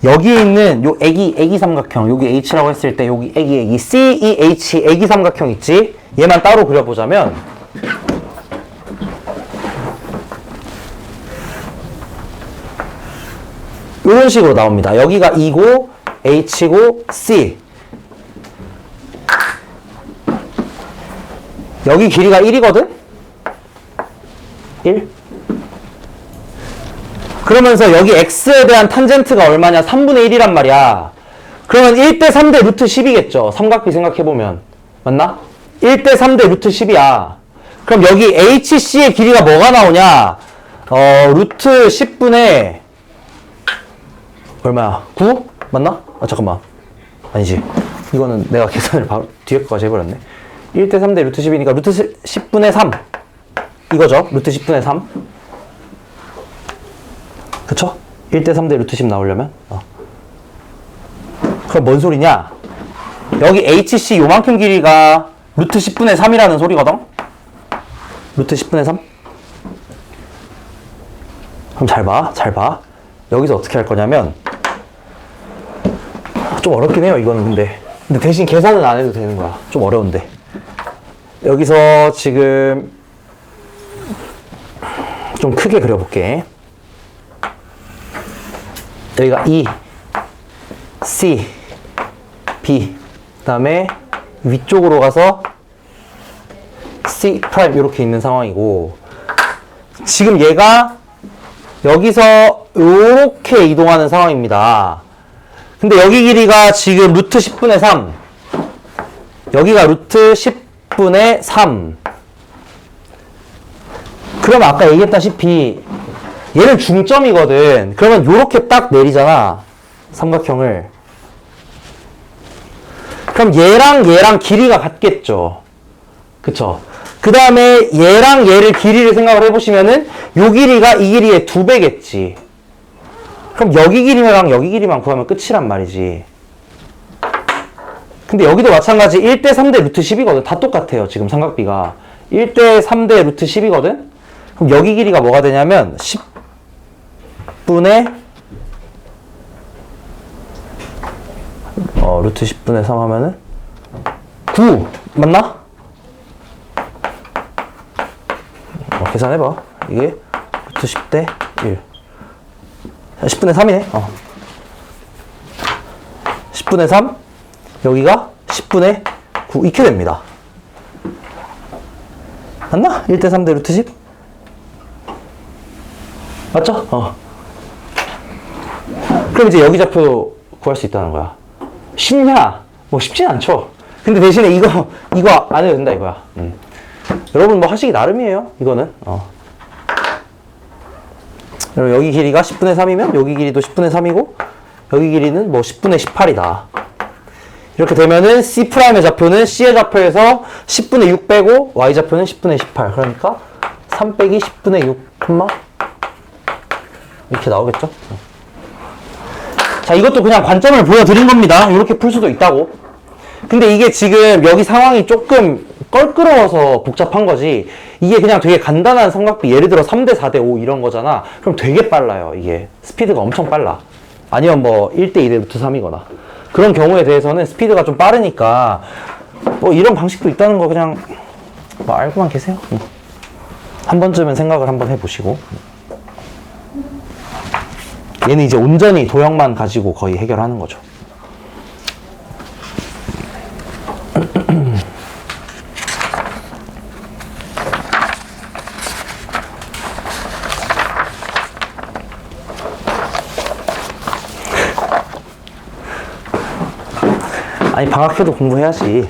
여기 있는 요 애기 삼각형, 여기 h라고 했을 때 여기 애기 CEH 애기 삼각형 있지? 얘만 따로 그려보자면 이런 식으로 나옵니다. 여기가 E고 H고 C. 여기 길이가 1이거든? 1. 그러면서 여기 x에 대한 탄젠트가 얼마냐? 3분의 1이란 말이야. 그러면 1대 3대 루트 10이겠죠. 삼각비 생각해보면. 맞나? 1대 3대 루트 10이야. 그럼 여기 HC의 길이가 뭐가 나오냐? 루트 10분의 얼마야? 9? 맞나? 아, 잠깐만. 아니지. 이거는 내가 계산을 바로 뒤에 거까지 해버렸네. 1대 3대 루트 10이니까 루트 10분의 3. 이거죠. 루트 10분의 3. 그쵸? 1대 3대 루트 10 나오려면? 그럼 뭔 소리냐? 여기 HC 요만큼 길이가 루트 10분의 3이라는 소리거든? 루트 10분의 3? 그럼 잘 봐. 잘 봐. 여기서 어떻게 할 거냐면 좀 어렵긴 해요, 이거는 근데 대신 계산은 안 해도 되는 거야. 좀 어려운데. 여기서 지금 좀 크게 그려볼게. 여기가 E, C, B, 그 다음에 위쪽으로 가서 C 프라임 이렇게 있는 상황이고, 지금 얘가 여기서 이렇게 이동하는 상황입니다. 근데 여기 길이가 지금 루트 10분의 3, 여기가 루트 10분의 3. 그럼 아까 얘기했다시피 얘는 중점이거든. 그러면 요렇게 딱 내리잖아, 삼각형을. 그럼 얘랑 길이가 같겠죠. 그쵸? 그 다음에 얘랑 얘를 길이를 생각을 해보시면은 요 길이가 이 길이의 2배겠지. 그럼 여기 길이랑 여기 길이만 구하면 끝이란 말이지. 근데 여기도 마찬가지 1대 3대 루트 10이거든. 다 똑같아요, 지금 삼각비가. 1대 3대 루트 10이거든? 그럼 여기 길이가 뭐가 되냐면 10분의 루트 10분의 3 하면은 9 맞나? 계산해봐. 이게 루트 10대 1 10분의 3이네. 10분의 3 여기가 10분의 9 이렇게 됩니다. 맞나? 1대 3대 루트 10 맞죠? 그럼 이제 여기 좌표 구할 수 있다는 거야. 쉽냐? 뭐 쉽진 않죠. 근데 대신에 이거 안 해도 된다 이거야. 여러분 뭐 하시기 나름이에요, 이거는. 그럼 여기 길이가 10분의 3이면 여기 길이도 10분의 3이고 여기 길이는 뭐 10분의 18이다. 이렇게 되면은 C'의 좌표는 C의 좌표에서 10분의 6 빼고 Y 좌표는 10분의 18. 그러니까 3 빼기 10분의 6 이렇게 나오겠죠? 자, 이것도 그냥 관점을 보여드린 겁니다. 이렇게 풀 수도 있다고. 근데 이게 지금 여기 상황이 조금 껄끄러워서 복잡한 거지, 이게 그냥 되게 간단한 삼각비, 예를 들어 3대 4대 5 이런 거잖아. 그럼 되게 빨라요. 이게 스피드가 엄청 빨라. 아니면 뭐 1대 2대 루트 3이거나 그런 경우에 대해서는 스피드가 좀 빠르니까 뭐 이런 방식도 있다는 거 그냥 뭐 알고만 계세요. 한 번쯤은 생각을 한번 해보시고. 얘는 이제 온전히 도형만 가지고 거의 해결하는 거죠. 아니, 방학해도 공부해야지.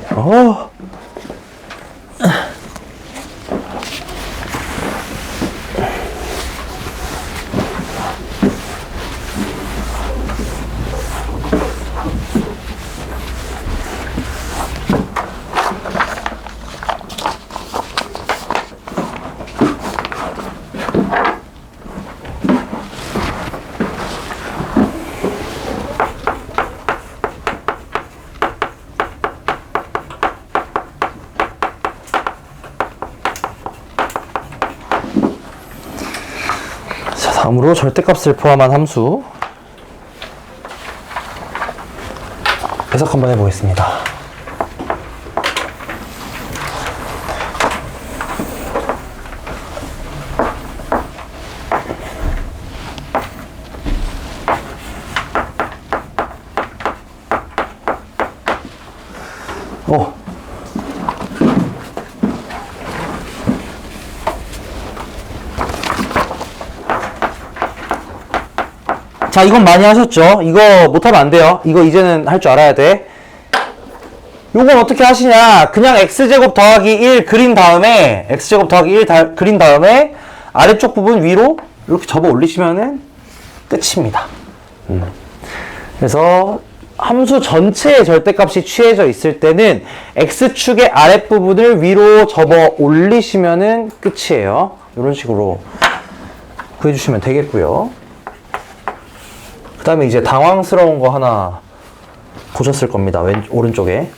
다음으로 절대값을 포함한 함수 해석 한번 해보겠습니다. 자, 이건 많이 하셨죠? 이거 못하면 안 돼요. 이거 이제는 할 줄 알아야 돼. 요건 어떻게 하시냐. 그냥 x제곱 더하기 1 그린 다음에 x제곱 더하기 1 그린 다음에 아래쪽 부분 위로 이렇게 접어 올리시면은 끝입니다. 그래서 함수 전체의 절대값이 취해져 있을 때는 x축의 아랫부분을 위로 접어 올리시면은 끝이에요. 이런 식으로 구해주시면 되겠고요. 그 다음에 이제 당황스러운 거 하나 보셨을 겁니다. 오른쪽에.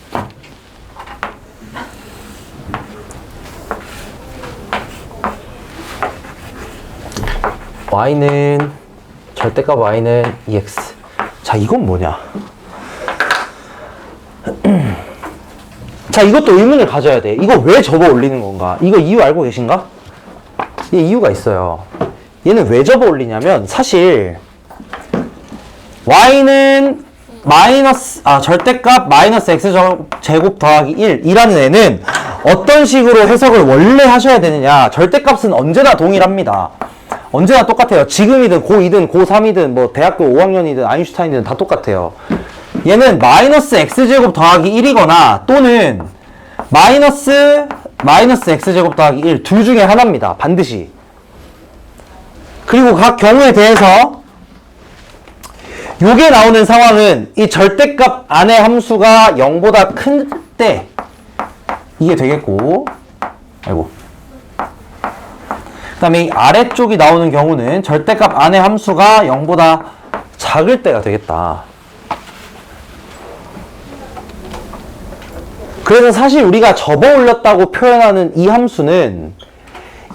y는 절대값 y는 2x. 자, 이건 뭐냐? 자, 이것도 의문을 가져야 돼. 이거 왜 접어 올리는 건가? 이거 이유 알고 계신가? 이 이유가 있어요. 얘는 왜 접어 올리냐면 사실 y는 절대값 마이너스 x제곱 더하기 1 이라는 애는 어떤 식으로 해석을 원래 하셔야 되느냐. 절대값은 언제나 동일합니다. 언제나 똑같아요. 지금이든 고2든 고3이든 뭐 대학교 5학년이든 아인슈타인이든 다 똑같아요. 얘는 마이너스 x제곱 더하기 1이거나 또는 마이너스 x제곱 더하기 1 둘 중에 하나입니다. 반드시. 그리고 각 경우에 대해서 요게 나오는 상황은 이 절대값 안의 함수가 0보다 큰 때 이게 되겠고, 아이고. 그 다음에 이 아래쪽이 나오는 경우는 절대값 안의 함수가 0보다 작을 때가 되겠다. 그래서 사실 우리가 접어 올렸다고 표현하는 이 함수는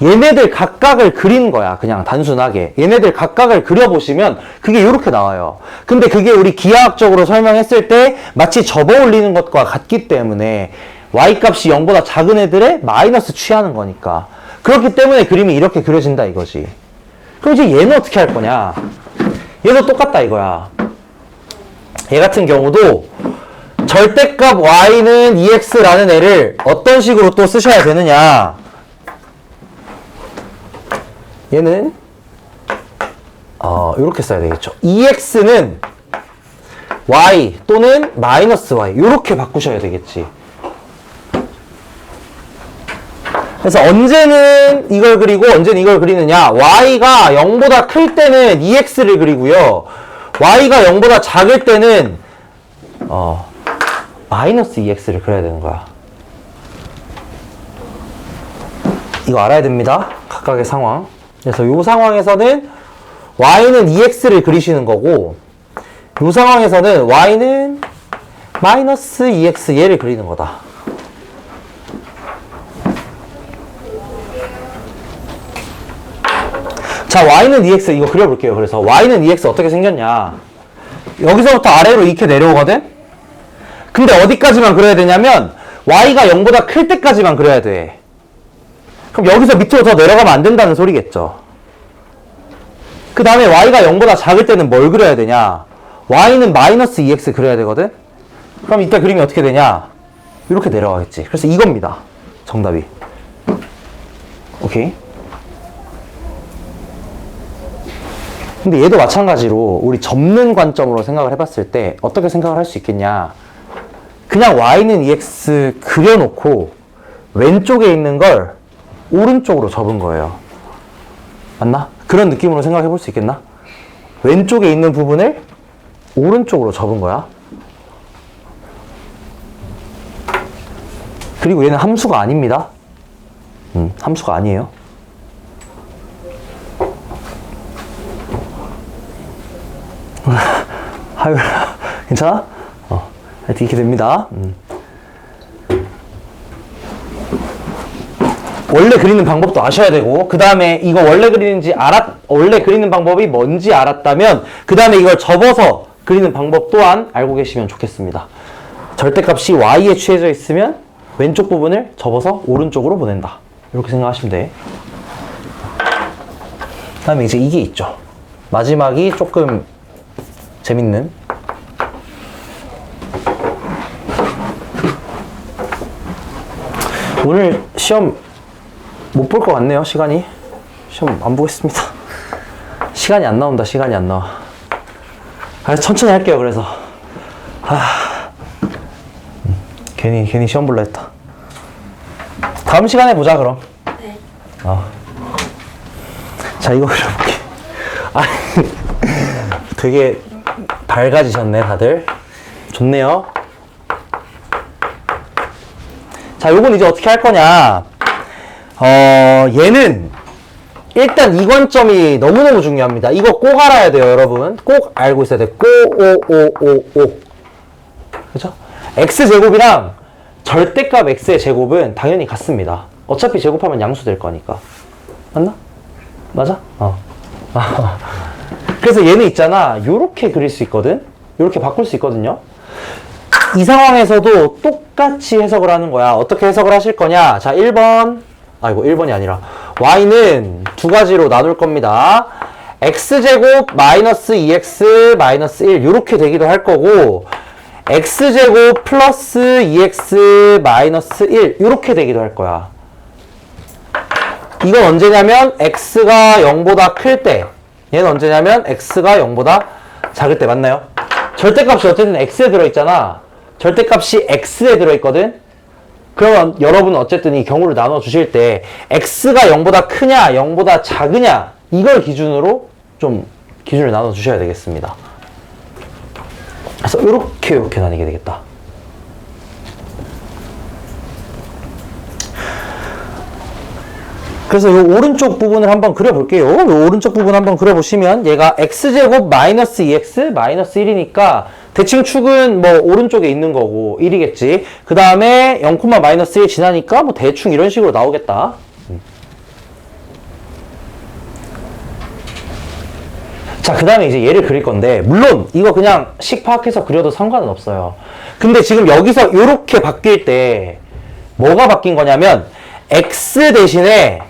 얘네들 각각을 그린 거야. 그냥 단순하게. 얘네들 각각을 그려보시면 그게 이렇게 나와요. 근데 그게 우리 기하학적으로 설명했을 때 마치 접어 올리는 것과 같기 때문에 y값이 0보다 작은 애들의 마이너스 취하는 거니까. 그렇기 때문에 그림이 이렇게 그려진다 이거지. 그럼 이제 얘는 어떻게 할 거냐. 얘도 똑같다 이거야. 얘 같은 경우도 절대값 y는 2x라는 애를 어떤 식으로 또 쓰셔야 되느냐. 얘는 이렇게 써야 되겠죠. 2x는 y 또는 마이너스 y 이렇게 바꾸셔야 되겠지. 그래서 언제는 이걸 그리고 언제는 이걸 그리느냐. y가 0보다 클 때는 2x를 그리고요. y가 0보다 작을 때는 마이너스 2x를 그려야 되는 거야. 이거 알아야 됩니다. 각각의 상황. 그래서 이 상황에서는 y는 2x를 그리시는 거고, 이 상황에서는 y는 마이너스 2x 얘를 그리는 거다. 자, y는 2x 이거 그려볼게요. 그래서 y는 2x 어떻게 생겼냐. 여기서부터 아래로 이렇게 내려오거든? 근데 어디까지만 그려야 되냐면 y가 0보다 클 때까지만 그려야 돼. 그럼 여기서 밑으로 더 내려가면 안 된다는 소리겠죠. 그 다음에 y가 0보다 작을 때는 뭘 그려야 되냐. y는 마이너스 2x 그려야 되거든? 그럼 이때 그림이 어떻게 되냐. 이렇게 내려가겠지. 그래서 이겁니다. 정답이. 오케이? 근데 얘도 마찬가지로 우리 접는 관점으로 생각을 해봤을 때 어떻게 생각을 할 수 있겠냐. 그냥 y는 2x 그려놓고 왼쪽에 있는 걸 오른쪽으로 접은 거예요. 맞나? 그런 느낌으로 생각해 볼 수 있겠나? 왼쪽에 있는 부분을 오른쪽으로 접은 거야. 그리고 얘는 함수가 아닙니다. 함수가 아니에요. 하유, 괜찮아? 하여튼 이렇게 됩니다. 원래 그리는 방법도 아셔야 되고, 그 다음에 이거 원래 그리는 방법이 뭔지 알았다면, 그 다음에 이걸 접어서 그리는 방법 또한 알고 계시면 좋겠습니다. 절대값이 y에 취해져 있으면 왼쪽 부분을 접어서 오른쪽으로 보낸다. 이렇게 생각하시면 돼. 그 다음에 이제 이게 있죠. 마지막이 조금 재밌는. 오늘 시험 못 볼 것 같네요. 시간이. 시험 안 보겠습니다. 시간이 안 나온다. 시간이 안 나와. 그래서 천천히 할게요. 그래서 괜히 시험 볼라 했다. 다음 시간에 보자 그럼. 네. 자, 이거 그려볼게. 되게 밝아지셨네 다들. 좋네요. 자, 요건 이제 어떻게 할 거냐. 얘는 일단 이관점이 너무너무 중요합니다. 이거 꼭 알아야 돼요, 여러분. 꼭 알고 있어야 돼요. 오. 그죠? x제곱이랑 절대값 x의 제곱은 당연히 같습니다. 어차피 제곱하면 양수 될 거니까. 맞나? 맞아? 그래서 얘는 있잖아. 요렇게 그릴 수 있거든? 요렇게 바꿀 수 있거든요? 이 상황에서도 똑같이 해석을 하는 거야. 어떻게 해석을 하실 거냐? 자, 1번. 아이고, 1번이 아니라. y는 두 가지로 나눌 겁니다. x제곱 마이너스 2x 마이너스 1. 요렇게 되기도 할 거고, x제곱 플러스 2x 마이너스 1. 요렇게 되기도 할 거야. 이건 언제냐면, x가 0보다 클 때. 얘는 언제냐면, x가 0보다 작을 때. 맞나요? 절대값이 어쨌든 x에 들어있잖아. 절대값이 x에 들어있거든? 그러면 여러분은 어쨌든 이 경우를 나눠주실 때 x가 0보다 크냐 0보다 작으냐 이걸 기준으로 좀 기준을 나눠주셔야 되겠습니다. 그래서 이렇게 나뉘게 되겠다. 그래서 이 오른쪽 부분을 한번 그려볼게요. 이 오른쪽 부분 한번 그려보시면 얘가 x제곱 마이너스 2x 마이너스 1이니까 대칭 축은 뭐 오른쪽에 있는 거고 1이겠지. 그 다음에 0, 마이너스 1 지나니까 뭐 대충 이런 식으로 나오겠다. 자, 그 다음에 이제 얘를 그릴 건데, 물론 이거 그냥 식 파악해서 그려도 상관은 없어요. 근데 지금 여기서 이렇게 바뀔 때 뭐가 바뀐 거냐면 x 대신에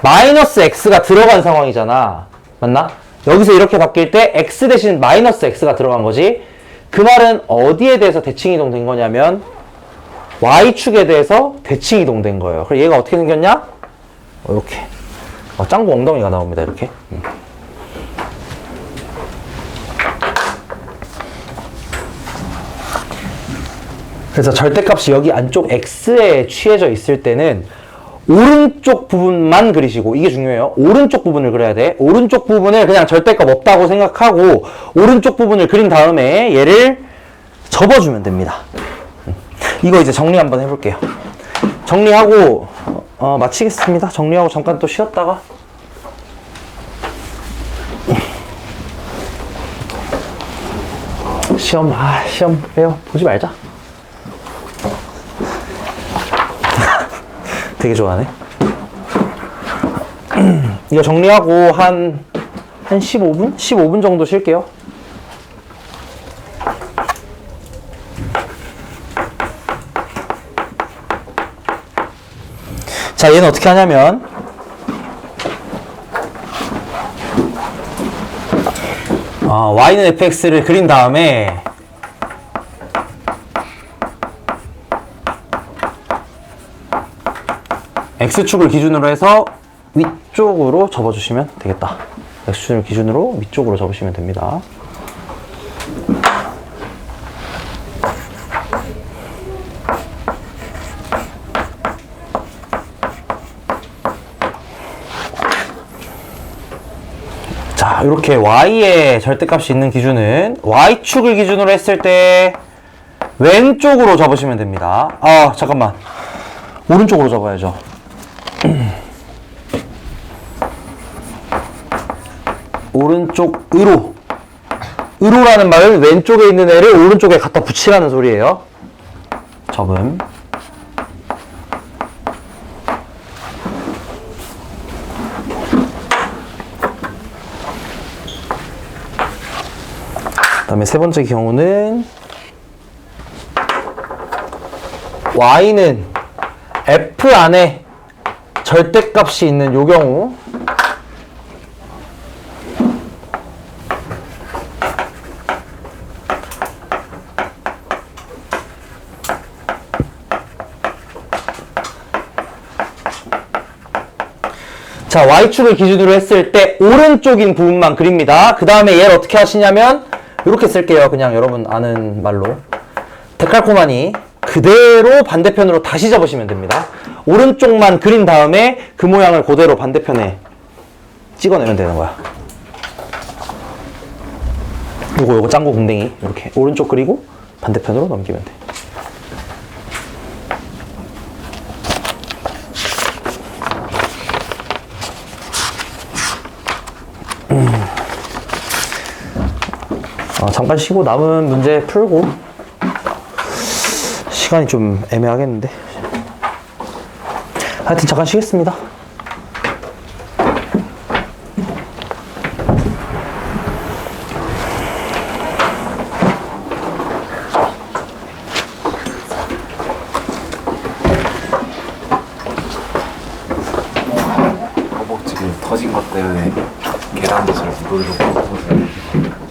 마이너스 x가 들어간 상황이잖아. 맞나? 여기서 이렇게 바뀔 때 x 대신 마이너스 x가 들어간 거지. 그 말은 어디에 대해서 대칭 이동된 거냐면 y축에 대해서 대칭 이동된 거예요. 그래서 얘가 어떻게 생겼냐? 이렇게. 짱구 엉덩이가 나옵니다. 이렇게. 그래서 절대값이 여기 안쪽 x에 취해져 있을 때는 오른쪽 부분만 그리시고, 이게 중요해요. 오른쪽 부분을 그려야 돼. 오른쪽 부분을 그냥 절대값 없다고 생각하고 오른쪽 부분을 그린 다음에 얘를 접어주면 됩니다. 이거 이제 정리 한번 해볼게요. 정리하고 마치겠습니다. 정리하고 잠깐 또 쉬었다가 시험 왜요? 보지 말자. 되게 좋아하네. 이거 정리하고 한 15분? 15분 정도 쉴게요. 자, 얘는 어떻게 하냐면 y는 fx를 그린 다음에 x축을 기준으로 해서 위쪽으로 접어주시면 되겠다. x축을 기준으로 위쪽으로 접으시면 됩니다. 자, 이렇게 y의 절대값이 있는 기준은 y축을 기준으로 했을 때 왼쪽으로 접으시면 됩니다. 잠깐만. 오른쪽으로 접어야죠. 오른쪽으로. 으로라는 말은 왼쪽에 있는 애를 오른쪽에 갖다 붙이라는 소리예요. 접음. 다음에 세 번째 경우는 y는 f 안에 절대값이 있는 요 경우. 자, y축을 기준으로 했을 때 오른쪽인 부분만 그립니다. 그 다음에 얘를 어떻게 하시냐면 이렇게 쓸게요. 그냥 여러분 아는 말로. 데칼코마니 그대로 반대편으로 다시 잡으시면 됩니다. 오른쪽만 그린 다음에 그 모양을 그대로 반대편에 찍어내면 되는 거야. 요거 짱구 궁뎅이 이렇게 오른쪽 그리고 반대편으로 넘기면 돼. 잠깐 쉬고 남은 문제 풀고. 시간이 좀 애매하겠는데. 하여튼 잠깐 쉬겠습니다. 허벅지 터진 것 때문에 계단도 잘 못 올라가고